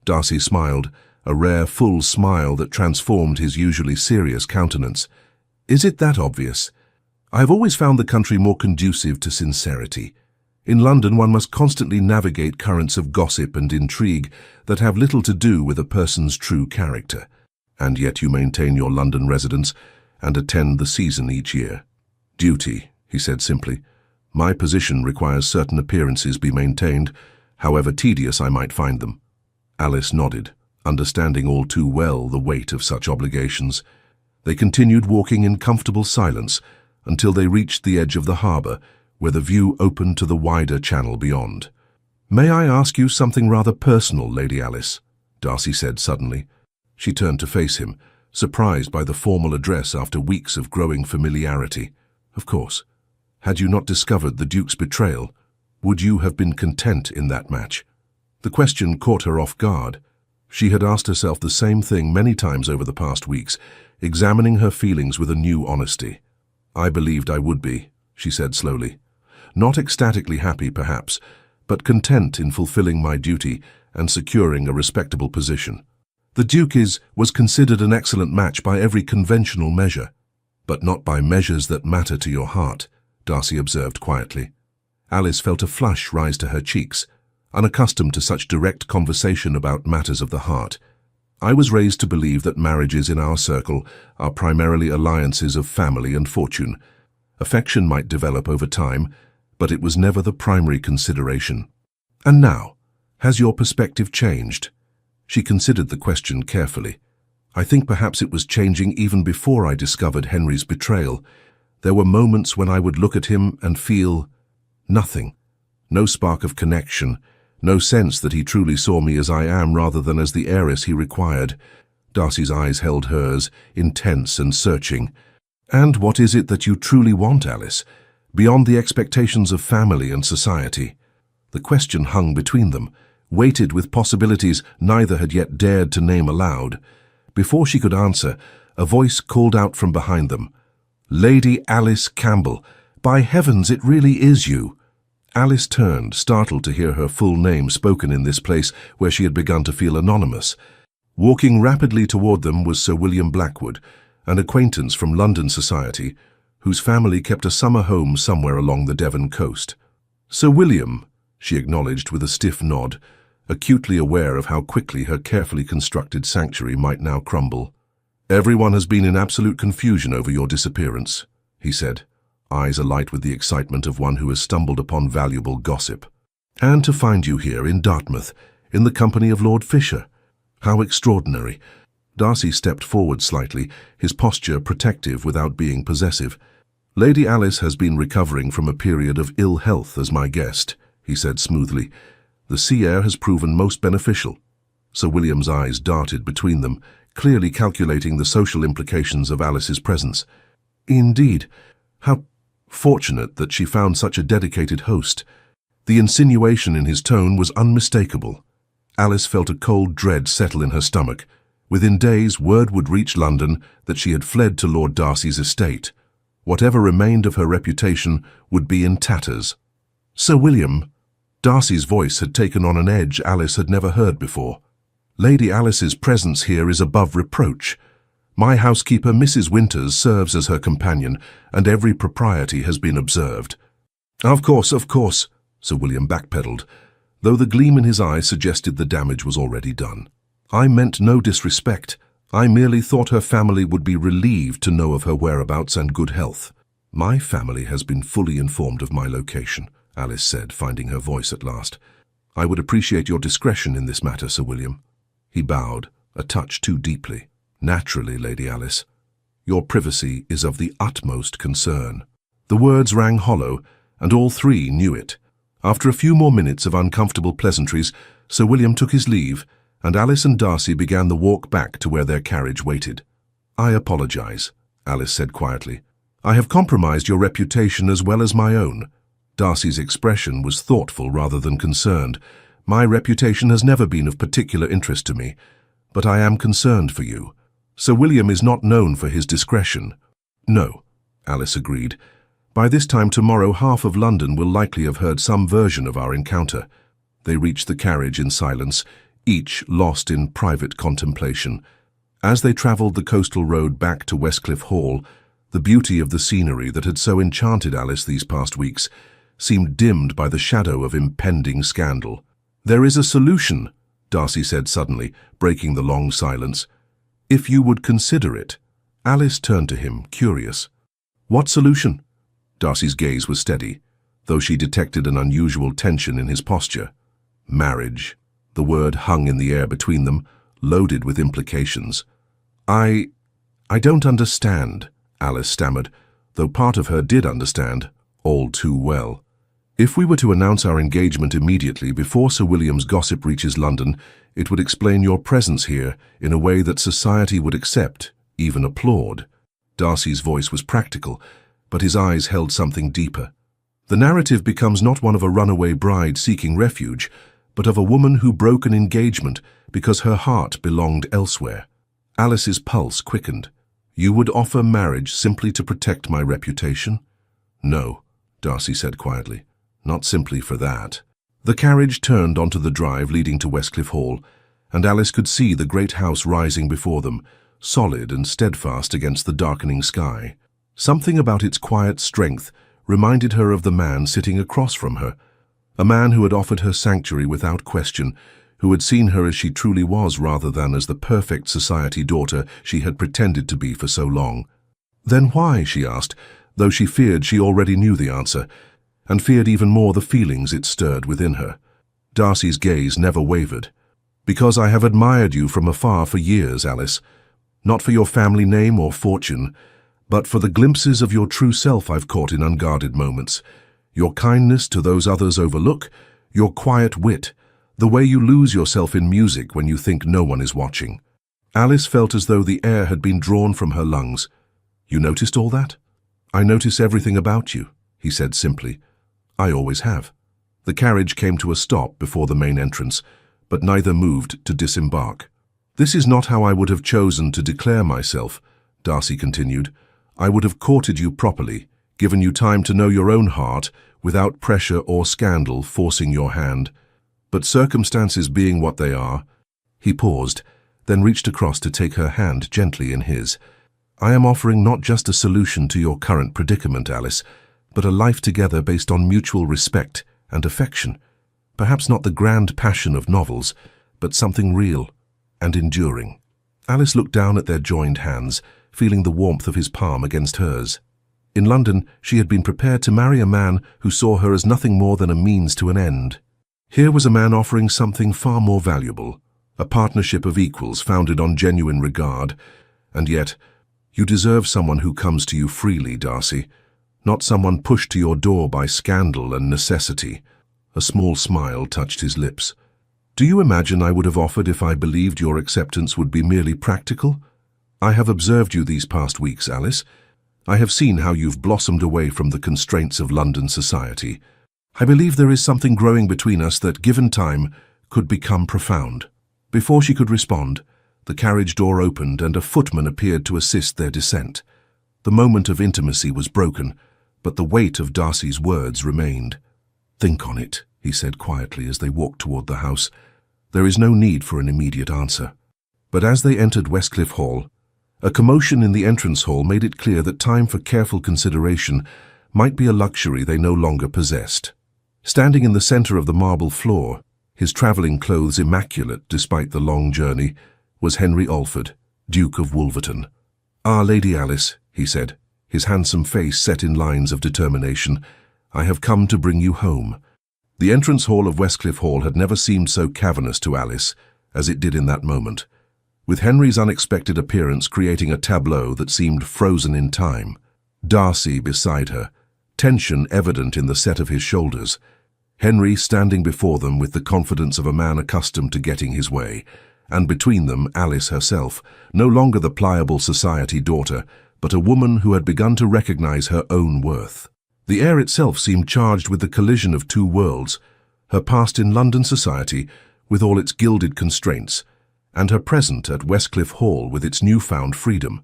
Darcy smiled, a rare, full smile that transformed his usually serious countenance. "Is it that obvious? I have always found the country more conducive to sincerity. In London, one must constantly navigate currents of gossip and intrigue that have little to do with a person's true character. And yet you maintain your London residence and attend the season each year." "Duty," he said simply. "My position requires certain appearances be maintained, however tedious I might find them." Alice nodded, understanding all too well the weight of such obligations. They continued walking in comfortable silence until they reached the edge of the harbour, where the view opened to the wider channel beyond. "May I ask you something rather personal, Lady Alice?" Darcy said suddenly. She turned to face him, surprised by the formal address after weeks of growing familiarity. "Of course. Had you not discovered the Duke's betrayal, would you have been content in that match?" The question caught her off guard. She had asked herself the same thing many times over the past weeks, examining her feelings with a new honesty. "I believed I would be," she said slowly. "Not ecstatically happy, perhaps, but content in fulfilling my duty and securing a respectable position. The Duke was considered an excellent match by every conventional measure, but not by measures that matter to your heart," Darcy observed quietly. Alice felt a flush rise to her cheeks, unaccustomed to such direct conversation about matters of the heart. "I was raised to believe that marriages in our circle are primarily alliances of family and fortune. Affection might develop over time, but it was never the primary consideration." "And now, has your perspective changed?" She considered the question carefully. "I think perhaps it was changing even before I discovered Henry's betrayal. There were moments when I would look at him and feel nothing. No spark of connection, no sense that he truly saw me as I am rather than as the heiress he required." Darcy's eyes held hers, intense and searching. "And what is it that you truly want, Alice, beyond the expectations of family and society?" The question hung between them, weighted with possibilities neither had yet dared to name aloud. Before she could answer, a voice called out from behind them. "Lady Alice Campbell! By heavens, it really is you!" Alice turned, startled to hear her full name spoken in this place where she had begun to feel anonymous. Walking rapidly toward them was Sir William Blackwood, an acquaintance from London society, whose family kept a summer home somewhere along the Devon coast. "Sir William," she acknowledged with a stiff nod, acutely aware of how quickly her carefully constructed sanctuary might now crumble. "Everyone has been in absolute confusion over your disappearance," he said, eyes alight with the excitement of one who has stumbled upon valuable gossip. "And to find you here in Dartmouth, in the company of Lord Fisher. How extraordinary." Darcy stepped forward slightly, his posture protective without being possessive. "Lady Alice has been recovering from a period of ill health as my guest," he said smoothly. "The sea air has proven most beneficial." Sir William's eyes darted between them, clearly calculating the social implications of Alice's presence. "Indeed. How fortunate that she found such a dedicated host." The insinuation in his tone was unmistakable. Alice felt a cold dread settle in her stomach. Within days, word would reach London that she had fled to Lord Darcy's estate. Whatever remained of her reputation would be in tatters. "Sir William," Darcy's voice had taken on an edge Alice had never heard before. "Lady Alice's presence here is above reproach. My housekeeper, Mrs. Winters, serves as her companion, and every propriety has been observed." Of course, Sir William backpedaled, though the gleam in his eye suggested the damage was already done. "I meant no disrespect. I merely thought her family would be relieved to know of her whereabouts and good health." "My family has been fully informed of my location," Alice said, finding her voice at last. "I would appreciate your discretion in this matter, Sir William." He bowed, a touch too deeply. "Naturally, Lady Alice. Your privacy is of the utmost concern." The words rang hollow, and all three knew it. After a few more minutes of uncomfortable pleasantries, Sir William took his leave, and Alice and Darcy began the walk back to where their carriage waited. "I apologize," Alice said quietly. "I have compromised your reputation as well as my own." Darcy's expression was thoughtful rather than concerned. "My reputation has never been of particular interest to me, but I am concerned for you. Sir William is not known for his discretion." "No," Alice agreed. "By this time tomorrow, half of London will likely have heard some version of our encounter." They reached the carriage in silence, each lost in private contemplation. As they travelled the coastal road back to Westcliff Hall, the beauty of the scenery that had so enchanted Alice these past weeks seemed dimmed by the shadow of impending scandal. "There is a solution," Darcy said suddenly, breaking the long silence. "If you would consider it." Alice turned to him, curious. "What solution?" Darcy's gaze was steady, though she detected an unusual tension in his posture. "Marriage." The word hung in the air between them, loaded with implications. I don't understand," Alice stammered, though part of her did understand, all too well. "If we were to announce our engagement immediately before Sir William's gossip reaches London, it would explain your presence here in a way that society would accept, even applaud." Darcy's voice was practical, but his eyes held something deeper. "The narrative becomes not one of a runaway bride seeking refuge, but of a woman who broke an engagement because her heart belonged elsewhere." Alice's pulse quickened. "You would offer marriage simply to protect my reputation?" "No," Darcy said quietly. "Not simply for that." The carriage turned onto the drive leading to Westcliff Hall, and Alice could see the great house rising before them, solid and steadfast against the darkening sky. Something about its quiet strength reminded her of the man sitting across from her, a man who had offered her sanctuary without question, who had seen her as she truly was rather than as the perfect society daughter she had pretended to be for so long. "Then why?" she asked, though she feared she already knew the answer, and feared even more the feelings it stirred within her. Darcy's gaze never wavered. "Because I have admired you from afar for years, Alice. Not for your family name or fortune, but for the glimpses of your true self I've caught in unguarded moments. Your kindness to those others overlook, your quiet wit, the way you lose yourself in music when you think no one is watching." Alice felt as though the air had been drawn from her lungs. "You noticed all that?" "I notice everything about you," he said simply. "I always have." The carriage came to a stop before the main entrance, but neither moved to disembark. "This is not how I would have chosen to declare myself," Darcy continued. "I would have courted you properly, given you time to know your own heart, without pressure or scandal forcing your hand. But circumstances being what they are—" He paused, then reached across to take her hand gently in his. "I am offering not just a solution to your current predicament, Alice, but a life together based on mutual respect and affection. Perhaps not the grand passion of novels, but something real and enduring." Alice looked down at their joined hands, feeling the warmth of his palm against hers. In London, she had been prepared to marry a man who saw her as nothing more than a means to an end. Here was a man offering something far more valuable, a partnership of equals founded on genuine regard. And yet, you deserve someone who comes to you freely, Darcy, not someone pushed to your door by scandal and necessity. A small smile touched his lips. "Do you imagine I would have offered if I believed your acceptance would be merely practical? I have observed you these past weeks, Alice. I have seen how you've blossomed away from the constraints of London society. I believe there is something growing between us that, given time, could become profound." Before she could respond, the carriage door opened and a footman appeared to assist their descent. The moment of intimacy was broken, but the weight of Darcy's words remained. "Think on it," he said quietly as they walked toward the house. "There is no need for an immediate answer." But as they entered Westcliff Hall, A commotion in the entrance hall made it clear that time for careful consideration might be a luxury they no longer possessed. Standing in the center of the marble floor, his traveling clothes immaculate despite the long journey, was Henry Alford, Duke of Wolverton. "Ah, Lady Alice," he said, his handsome face set in lines of determination, "I have come to bring you home." The entrance hall of Westcliff Hall had never seemed so cavernous to Alice as it did in that moment, with Henry's unexpected appearance creating a tableau that seemed frozen in time. Darcy beside her, tension evident in the set of his shoulders, Henry standing before them with the confidence of a man accustomed to getting his way, and between them Alice herself, no longer the pliable society daughter, but a woman who had begun to recognize her own worth. The air itself seemed charged with the collision of two worlds, her past in London society with all its gilded constraints, and her present at Westcliff Hall with its newfound freedom.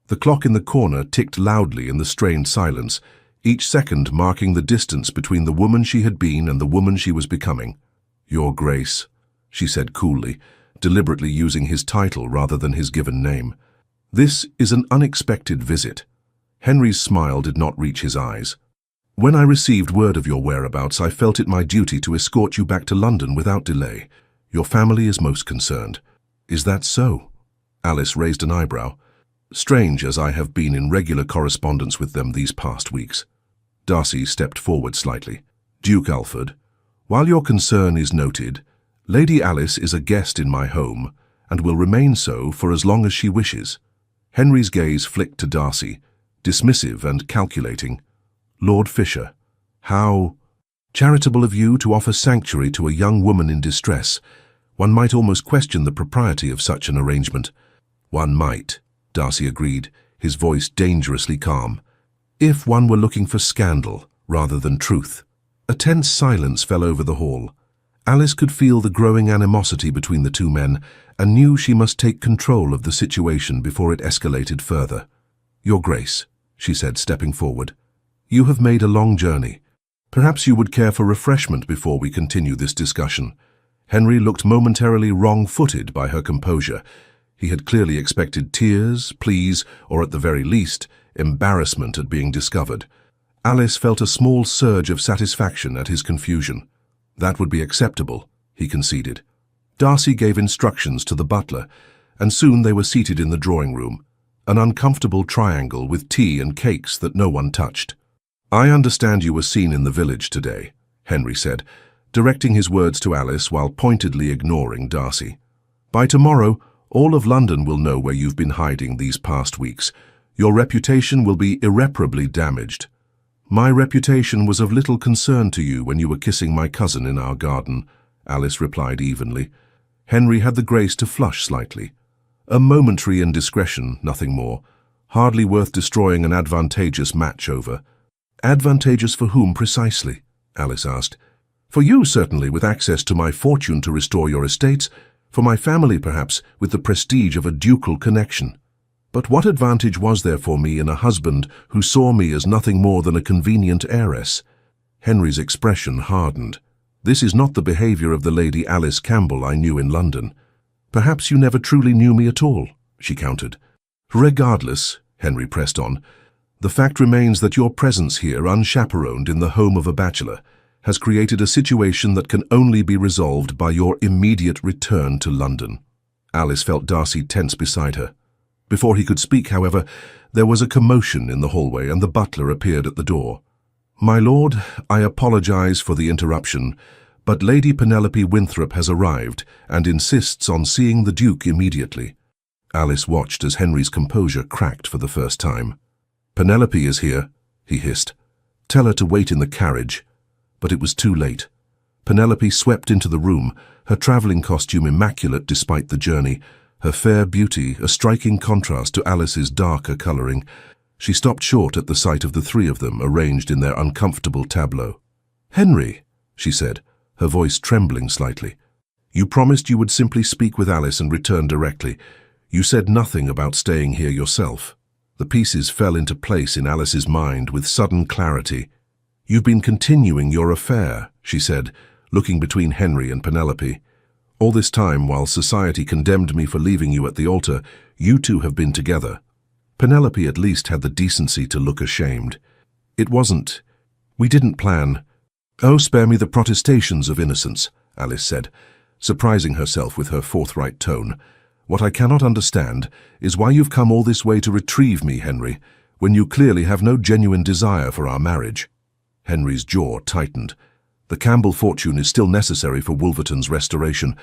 The clock in the corner ticked loudly in the strained silence, each second marking the distance between the woman she had been and the woman she was becoming. "Your Grace," she said coolly, deliberately using his title rather than his given name. "This is an unexpected visit." Henry's smile did not reach his eyes. "When I received word of your whereabouts, I felt it my duty to escort you back to London without delay. Your family is most concerned." "Is that so?" Alice raised an eyebrow. "Strange as I have been in regular correspondence with them these past weeks." Darcy stepped forward slightly. "Duke Alford, while your concern is noted, Lady Alice is a guest in my home and will remain so for as long as she wishes." Henry's gaze flicked to Darcy, dismissive and calculating. "Lord Fisher, how charitable of you to offer sanctuary to a young woman in distress. One might almost question the propriety of such an arrangement." "One might," Darcy agreed, his voice dangerously calm, "if one were looking for scandal rather than truth." A tense silence fell over the hall. Alice could feel the growing animosity between the two men and knew she must take control of the situation before it escalated further. "Your Grace," she said, stepping forward, "you have made a long journey. Perhaps you would care for refreshment before we continue this discussion." Henry looked momentarily wrong-footed by her composure. He had clearly expected tears, pleas, or at the very least, embarrassment at being discovered. Alice felt a small surge of satisfaction at his confusion. "That would be acceptable," he conceded. Darcy gave instructions to the butler, and soon they were seated in the drawing room, an uncomfortable triangle with tea and cakes that no one touched. "I understand you were seen in the village today," Henry said, directing his words to Alice while pointedly ignoring Darcy. "By tomorrow, all of London will know where you've been hiding these past weeks. Your reputation will be irreparably damaged." "My reputation was of little concern to you when you were kissing my cousin in our garden," Alice replied evenly. Henry had the grace to flush slightly. A momentary indiscretion, nothing more. Hardly worth destroying an advantageous match over. "Advantageous for whom precisely?" Alice asked. "For you, certainly, with access to my fortune to restore your estates. For my family, perhaps, with the prestige of a ducal connection. But what advantage was there for me in a husband who saw me as nothing more than a convenient heiress?" Henry's expression hardened. "This is not the behavior of the Lady Alice Campbell I knew in London." "Perhaps you never truly knew me at all," she countered. "Regardless," Henry pressed on, "the fact remains that your presence here, unchaperoned in the home of a bachelor, has created a situation that can only be resolved by your immediate return to London." Alice felt Darcy tense beside her. Before he could speak, however, there was a commotion in the hallway and the butler appeared at the door. "My lord, I apologize for the interruption, but Lady Penelope Winthrop has arrived and insists on seeing the Duke immediately." Alice watched as Henry's composure cracked for the first time. "Penelope is here," he hissed. "Tell her to wait in the carriage." But it was too late. Penelope swept into the room, her traveling costume immaculate despite the journey, her fair beauty a striking contrast to Alice's darker coloring. She stopped short at the sight of the three of them arranged in their uncomfortable tableau. "Henry," she said, her voice trembling slightly, "you promised you would simply speak with Alice and return directly. You said nothing about staying here yourself." The pieces fell into place in Alice's mind with sudden clarity. "You've been continuing your affair," she said, looking between Henry and Penelope. "All this time, while society condemned me for leaving you at the altar, You two have been together. Penelope at least had the decency to look ashamed. It wasn't. We didn't plan. Oh, spare me the protestations of innocence, Alice said, surprising herself with her forthright tone. What I cannot understand is why you've come all this way to retrieve me, Henry, when you clearly have no genuine desire for our marriage. Henry's jaw tightened. The Campbell fortune is still necessary for Wolverton's restoration.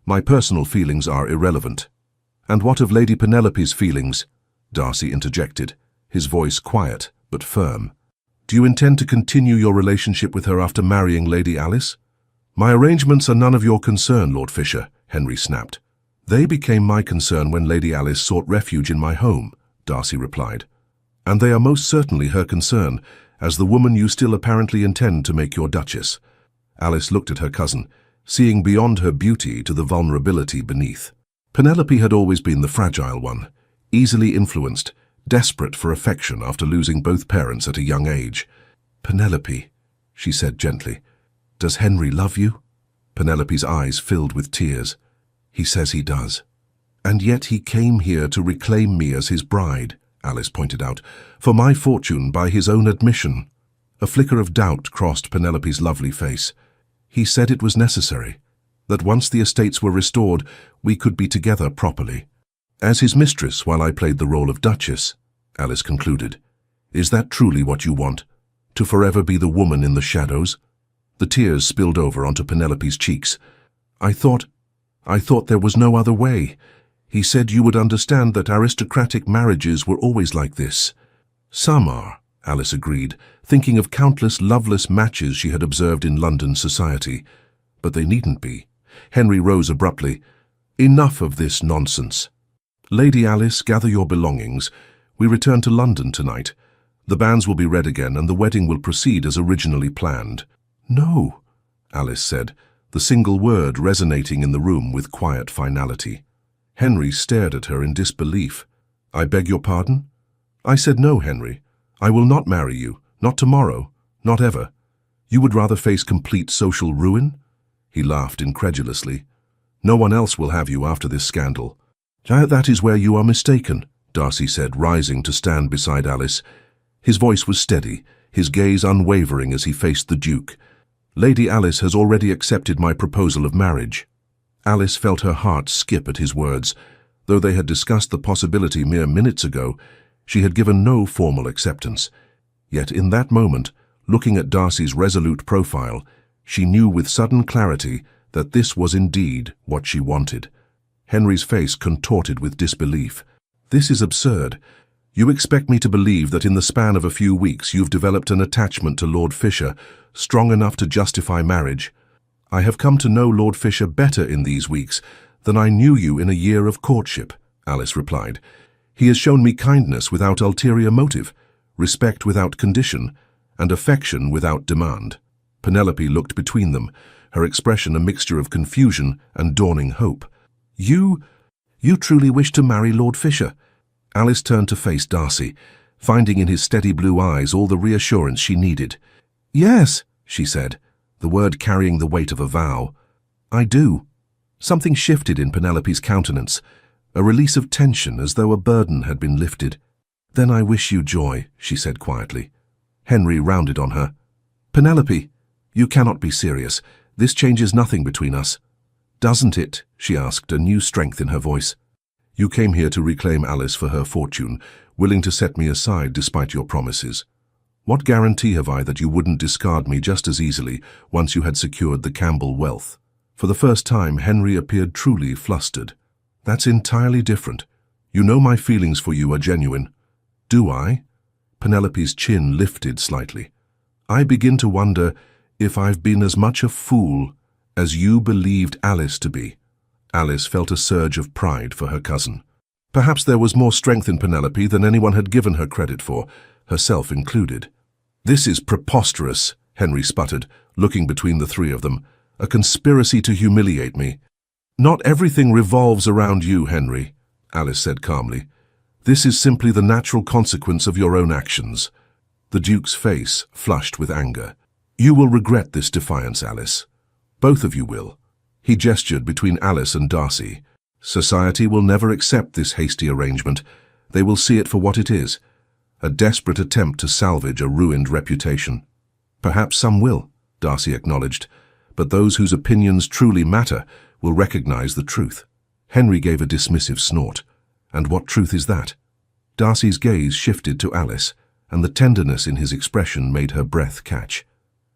My personal feelings are irrelevant. And what of Lady Penelope's feelings? Darcy interjected, his voice quiet but firm. Do you intend to continue your relationship with her after marrying Lady Alice? My arrangements are none of your concern, Lord Fisher, Henry snapped. They became my concern when Lady Alice sought refuge in my home, Darcy replied. And they are most certainly her concern, as the woman you still apparently intend to make your Duchess. Alice looked at her cousin, seeing beyond her beauty to the vulnerability beneath. Penelope had always been the fragile one, easily influenced, desperate for affection after losing both parents at a young age. Penelope, she said gently, does Henry love you? Penelope's eyes filled with tears. He says he does. And yet he came here to reclaim me as his bride, Alice pointed out, for my fortune by his own admission. A flicker of doubt crossed Penelope's lovely face. He said it was necessary, that once the estates were restored, we could be together properly. As his mistress while I played the role of Duchess, Alice concluded. Is that truly what you want? To forever be the woman in the shadows? The tears spilled over onto Penelope's cheeks. I thought there was no other way. He said you would understand that aristocratic marriages were always like this. Some are, Alice agreed, thinking of countless loveless matches she had observed in London society. But they needn't be. Henry rose abruptly. Enough of this nonsense. Lady Alice, gather your belongings. We return to London tonight. The banns will be read again and the wedding will proceed as originally planned. No, Alice said, the single word resonating in the room with quiet finality. Henry stared at her in disbelief. I beg your pardon? I said no, Henry. I will not marry you, not tomorrow, not ever. You would rather face complete social ruin? He laughed incredulously. No one else will have you after this scandal. That is where you are mistaken, Darcy said, rising to stand beside Alice. His voice was steady, his gaze unwavering as he faced the Duke. Lady Alice has already accepted my proposal of marriage. Alice felt her heart skip at his words. Though they had discussed the possibility mere minutes ago, she had given no formal acceptance. Yet in that moment, looking at Darcy's resolute profile, she knew with sudden clarity that this was indeed what she wanted. Henry's face contorted with disbelief. This is absurd. You expect me to believe that in the span of a few weeks you've developed an attachment to Lord Fisher strong enough to justify marriage. I have come to know Lord Fisher better in these weeks than I knew you in a year of courtship, Alice replied. He has shown me kindness without ulterior motive, respect without condition, and affection without demand. Penelope looked between them, her expression a mixture of confusion and dawning hope. You truly wish to marry Lord Fisher? Alice turned to face Darcy, finding in his steady blue eyes all the reassurance she needed. Yes, she said, the word carrying the weight of a vow. I do. Something shifted in Penelope's countenance, a release of tension as though a burden had been lifted. Then I wish you joy, she said quietly. Henry rounded on her. Penelope, you cannot be serious. This changes nothing between us. Doesn't it? She asked, a new strength in her voice. You came here to reclaim Alice for her fortune, willing to set me aside despite your promises. What guarantee have I that you wouldn't discard me just as easily once you had secured the Campbell wealth? For the first time, Henry appeared truly flustered. That's entirely different. You know my feelings for you are genuine. Do I? Penelope's chin lifted slightly. I begin to wonder if I've been as much a fool as you believed Alice to be. Alice felt a surge of pride for her cousin. Perhaps there was more strength in Penelope than anyone had given her credit for, herself included. This is preposterous, Henry sputtered, looking between the three of them. A conspiracy to humiliate me. Not everything revolves around you, Henry, Alice said calmly. This is simply the natural consequence of your own actions. The Duke's face flushed with anger. You will regret this defiance, Alice. Both of you will. He gestured between Alice and Darcy. Society will never accept this hasty arrangement. They will see it for what it is, a desperate attempt to salvage a ruined reputation. Perhaps some will, Darcy acknowledged, but those whose opinions truly matter will recognize the truth. Henry gave a dismissive snort. And what truth is that? Darcy's gaze shifted to Alice, and the tenderness in his expression made her breath catch.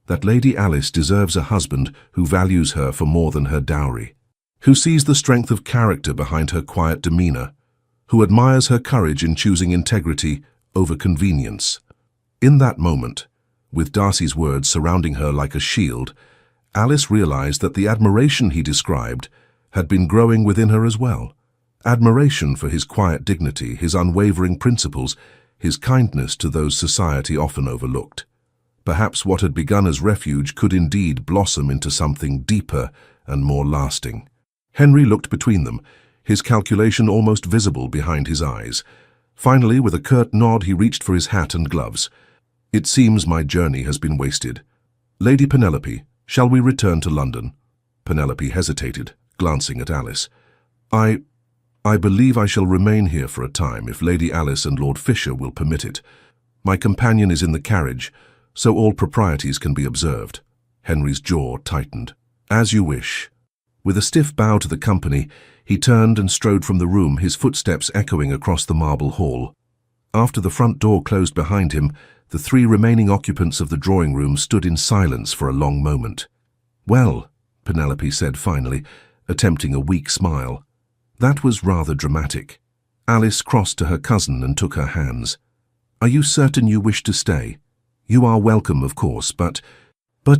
That Lady Alice deserves a husband who values her for more than her dowry, who sees the strength of character behind her quiet demeanor, who admires her courage in choosing integrity over convenience. In that moment, with Darcy's words surrounding her like a shield, Alice realized that the admiration he described had been growing within her as well. Admiration for his quiet dignity, his unwavering principles, his kindness to those society often overlooked. Perhaps what had begun as refuge could indeed blossom into something deeper and more lasting. Henry looked between them, his calculation almost visible behind his eyes. Finally, with a curt nod, he reached for his hat and gloves. "It seems my journey has been wasted. Lady Penelope, shall we return to London?" Penelope hesitated, glancing at Alice. I believe I shall remain here for a time if Lady Alice and Lord Fisher will permit it. My companion is in the carriage, so all proprieties can be observed." Henry's jaw tightened. "As you wish." With a stiff bow to the company, he turned and strode from the room, his footsteps echoing across the marble hall. After the front door closed behind him, the three remaining occupants of the drawing room stood in silence for a long moment. "Well," Penelope said finally, attempting a weak smile. "That was rather dramatic." Alice crossed to her cousin and took her hands. "Are you certain you wish to stay? You are welcome, of course, but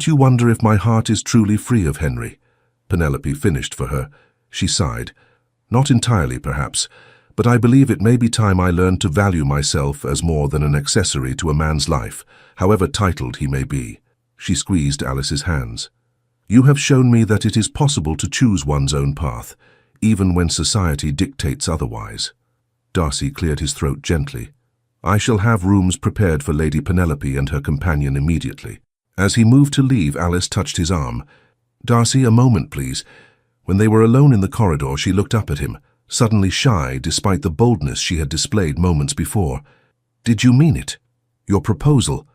you wonder if my heart is truly free of Henry." Penelope finished for her. She sighed. "Not entirely, perhaps, but I believe it may be time I learned to value myself as more than an accessory to a man's life, however titled he may be." She squeezed Alice's hands. "You have shown me that it is possible to choose one's own path, even when society dictates otherwise." Darcy cleared his throat gently. "I shall have rooms prepared for Lady Penelope and her companion immediately." As he moved to leave, Alice touched his arm. "Darcy, a moment, please." When they were alone in the corridor, she looked up at him, suddenly shy despite the boldness she had displayed moments before. "Did you mean it? Your proposal?"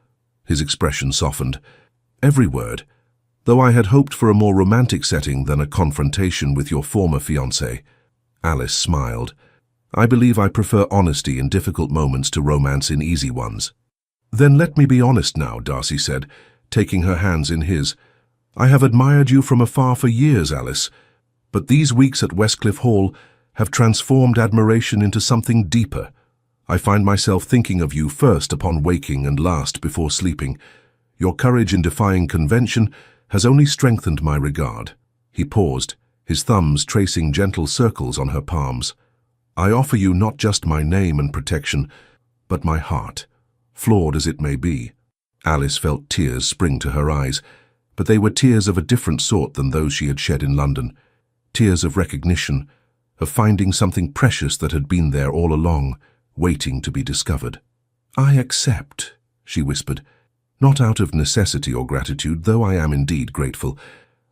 His expression softened. "Every word. Though I had hoped for a more romantic setting than a confrontation with your former fiancé." Alice smiled. "I believe I prefer honesty in difficult moments to romance in easy ones." "Then let me be honest now," Darcy said, taking her hands in his. "I have admired you from afar for years, Alice, but these weeks at Westcliff Hall have transformed admiration into something deeper. I find myself thinking of you first upon waking and last before sleeping. Your courage in defying convention has only strengthened my regard." He paused, his thumbs tracing gentle circles on her palms. "I offer you not just my name and protection, but my heart, flawed as it may be." Alice felt tears spring to her eyes, but they were tears of a different sort than those she had shed in London. Tears of recognition, of finding something precious that had been there all along, waiting to be discovered. "I accept," she whispered. "Not out of necessity or gratitude, though I am indeed grateful.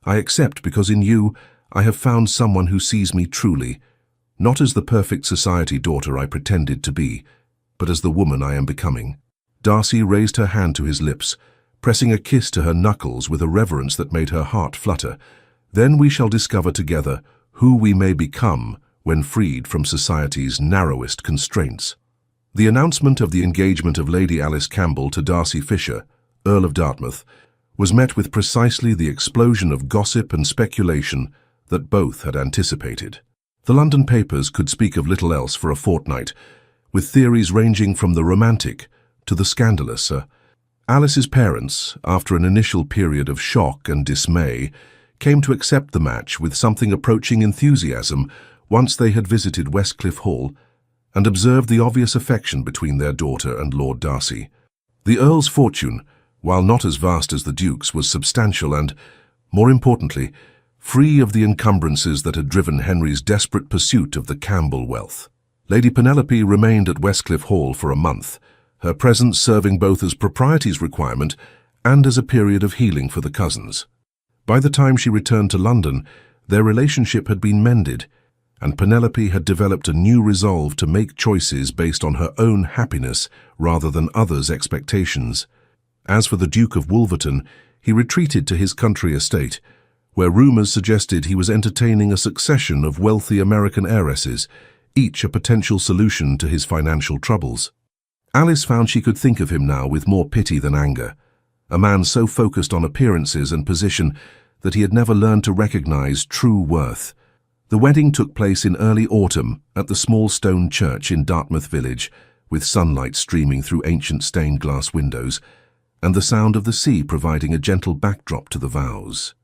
I accept because in you I have found someone who sees me truly, not as the perfect society daughter I pretended to be, but as the woman I am becoming." Darcy raised her hand to his lips, pressing a kiss to her knuckles with a reverence that made her heart flutter. "Then we shall discover together who we may become when freed from society's narrowest constraints." The announcement of the engagement of Lady Alice Campbell to Darcy Fisher, Earl of Dartmouth, was met with precisely the explosion of gossip and speculation that both had anticipated. The London papers could speak of little else for a fortnight, with theories ranging from the romantic to the scandalous. Alice's parents, after an initial period of shock and dismay, came to accept the match with something approaching enthusiasm once they had visited Westcliff Hall and observed the obvious affection between their daughter and Lord Darcy. The Earl's fortune, while not as vast as the Duke's, was substantial and, more importantly, free of the encumbrances that had driven Henry's desperate pursuit of the Campbell wealth. Lady Penelope remained at Westcliff Hall for a month, her presence serving both as propriety's requirement and as a period of healing for the cousins. By the time she returned to London, their relationship had been mended, and Penelope had developed a new resolve to make choices based on her own happiness rather than others' expectations. As for the Duke of Wolverton, he retreated to his country estate, where rumors suggested he was entertaining a succession of wealthy American heiresses, each a potential solution to his financial troubles. Alice found she could think of him now with more pity than anger, a man so focused on appearances and position that he had never learned to recognize true worth. The wedding took place in early autumn at the small stone church in Dartmouth Village, with sunlight streaming through ancient stained glass windows, and the sound of the sea providing a gentle backdrop to the vows.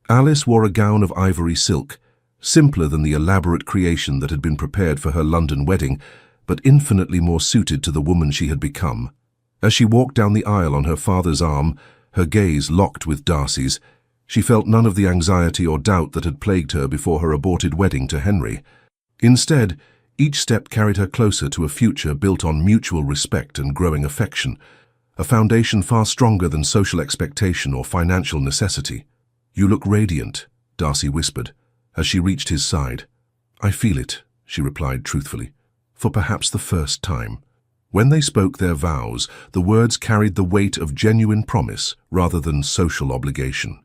Alice wore a gown of ivory silk, simpler than the elaborate creation that had been prepared for her London wedding, but infinitely more suited to the woman she had become. As she walked down the aisle on her father's arm, her gaze locked with Darcy's, she felt none of the anxiety or doubt that had plagued her before her aborted wedding to Henry. Instead, each step carried her closer to a future built on mutual respect and growing affection, a foundation far stronger than social expectation or financial necessity. "You look radiant," Darcy whispered, as she reached his side. "I feel it," she replied truthfully, "for perhaps the first time." When they spoke their vows, the words carried the weight of genuine promise rather than social obligation.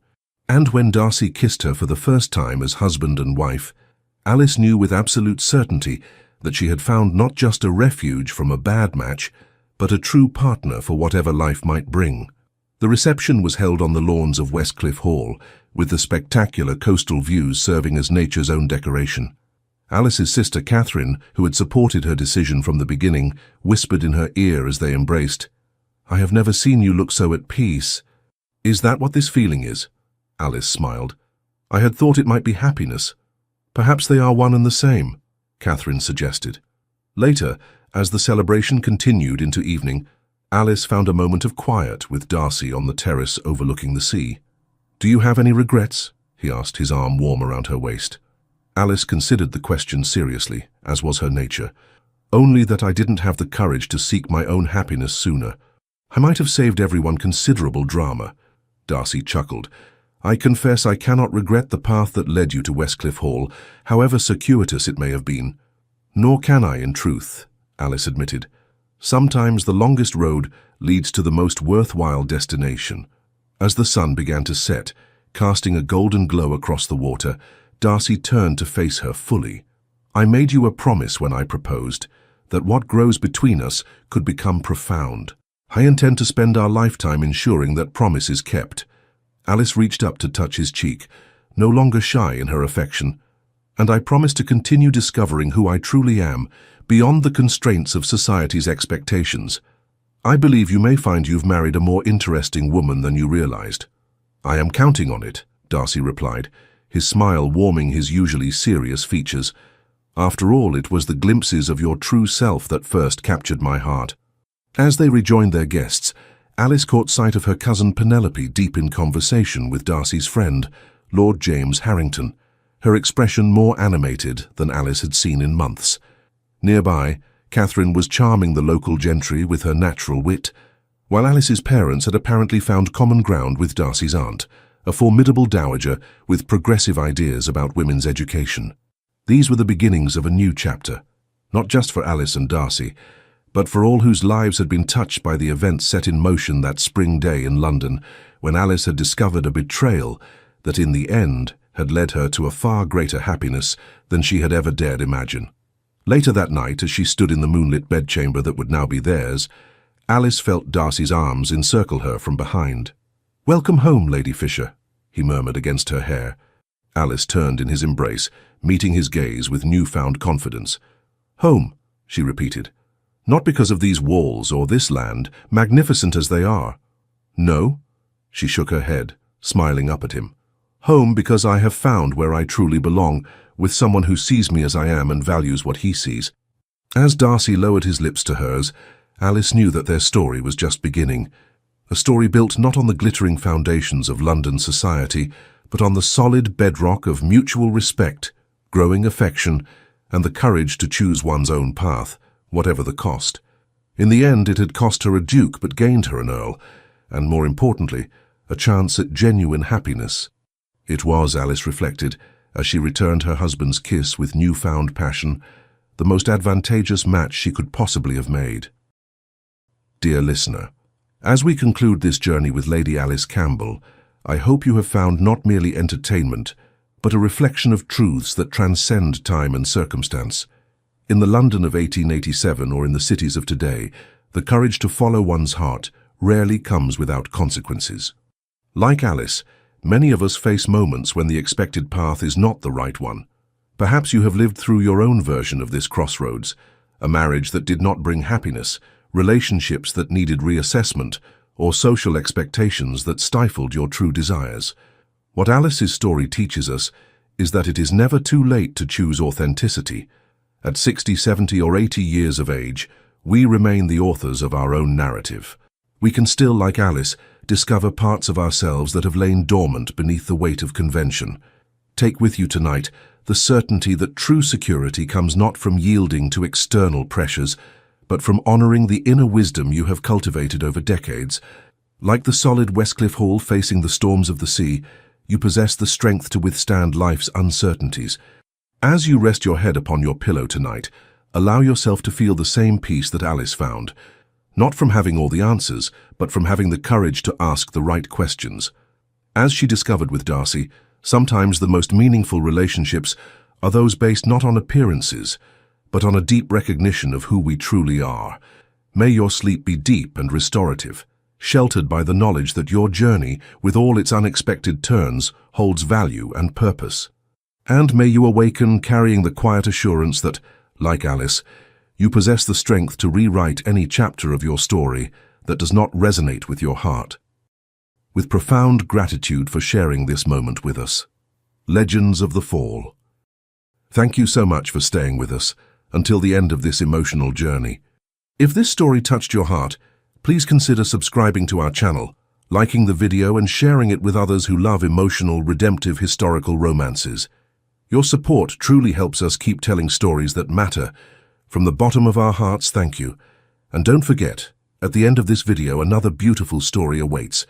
And when Darcy kissed her for the first time as husband and wife, Alice knew with absolute certainty that she had found not just a refuge from a bad match, but a true partner for whatever life might bring. The reception was held on the lawns of Westcliff Hall, with the spectacular coastal views serving as nature's own decoration. Alice's sister Catherine, who had supported her decision from the beginning, whispered in her ear as they embraced, "I have never seen you look so at peace." "Is that what this feeling is?" Alice smiled. "I had thought it might be happiness." "Perhaps they are one and the same," Catherine suggested. Later, as the celebration continued into evening, Alice found a moment of quiet with Darcy on the terrace overlooking the sea. "Do you have any regrets?" he asked, his arm warm around her waist. Alice considered the question seriously, as was her nature. "Only that I didn't have the courage to seek my own happiness sooner. I might have saved everyone considerable drama." Darcy chuckled. "I confess I cannot regret the path that led you to Westcliff Hall, however circuitous it may have been." "Nor can I, in truth," Alice admitted. "Sometimes the longest road leads to the most worthwhile destination." As the sun began to set, casting a golden glow across the water, Darcy turned to face her fully. "I made you a promise when I proposed, that what grows between us could become profound. I intend to spend our lifetime ensuring that promise is kept." Alice reached up to touch his cheek, no longer shy in her affection. "And I promise to continue discovering who I truly am, beyond the constraints of society's expectations. I believe you may find you've married a more interesting woman than you realized." "I am counting on it," Darcy replied, his smile warming his usually serious features. "After all, it was the glimpses of your true self that first captured my heart." As they rejoined their guests, Alice caught sight of her cousin Penelope deep in conversation with Darcy's friend, Lord James Harrington, her expression more animated than Alice had seen in months. Nearby, Catherine was charming the local gentry with her natural wit, while Alice's parents had apparently found common ground with Darcy's aunt, a formidable dowager with progressive ideas about women's education. These were the beginnings of a new chapter, not just for Alice and Darcy, but for all whose lives had been touched by the events set in motion that spring day in London, when Alice had discovered a betrayal that in the end had led her to a far greater happiness than she had ever dared imagine. Later that night, as she stood in the moonlit bedchamber that would now be theirs, Alice felt Darcy's arms encircle her from behind. "Welcome home, Lady Fisher," he murmured against her hair. Alice turned in his embrace, meeting his gaze with newfound confidence. "Home," she repeated. "Not because of these walls or this land, magnificent as they are." "No?" She shook her head, smiling up at him. "Home because I have found where I truly belong, with someone who sees me as I am and values what he sees." As Darcy lowered his lips to hers, Alice knew that their story was just beginning. A story built not on the glittering foundations of London society, but on the solid bedrock of mutual respect, growing affection, and the courage to choose one's own path, whatever the cost. In the end, it had cost her a duke but gained her an earl, and more importantly, a chance at genuine happiness. It was, Alice reflected, as she returned her husband's kiss with newfound passion, the most advantageous match she could possibly have made. Dear listener, as we conclude this journey with Lady Alice Campbell, I hope you have found not merely entertainment, but a reflection of truths that transcend time and circumstance. In the London of 1887 or in the cities of today, the courage to follow one's heart rarely comes without consequences. Like Alice, many of us face moments when the expected path is not the right one. Perhaps you have lived through your own version of this crossroads, a marriage that did not bring happiness, relationships that needed reassessment, or social expectations that stifled your true desires. What Alice's story teaches us is that it is never too late to choose authenticity. At 60, 70, or 80 years of age, we remain the authors of our own narrative. We can still, like Alice, discover parts of ourselves that have lain dormant beneath the weight of convention. Take with you tonight the certainty that true security comes not from yielding to external pressures, but from honoring the inner wisdom you have cultivated over decades. Like the solid Westcliff Hall facing the storms of the sea, you possess the strength to withstand life's uncertainties. As you rest your head upon your pillow tonight, allow yourself to feel the same peace that Alice found, not from having all the answers, but from having the courage to ask the right questions. As she discovered with Darcy, sometimes the most meaningful relationships are those based not on appearances, but on a deep recognition of who we truly are. May your sleep be deep and restorative, sheltered by the knowledge that your journey, with all its unexpected turns, holds value and purpose. And may you awaken carrying the quiet assurance that, like Alice, you possess the strength to rewrite any chapter of your story that does not resonate with your heart. With profound gratitude for sharing this moment with us. Legends of the Fall. Thank you so much for staying with us until the end of this emotional journey. If this story touched your heart, please consider subscribing to our channel, liking the video and sharing it with others who love emotional, redemptive historical romances. Your support truly helps us keep telling stories that matter. From the bottom of our hearts, thank you. And don't forget, at the end of this video, another beautiful story awaits.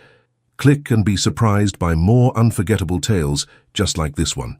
Click and be surprised by more unforgettable tales just like this one.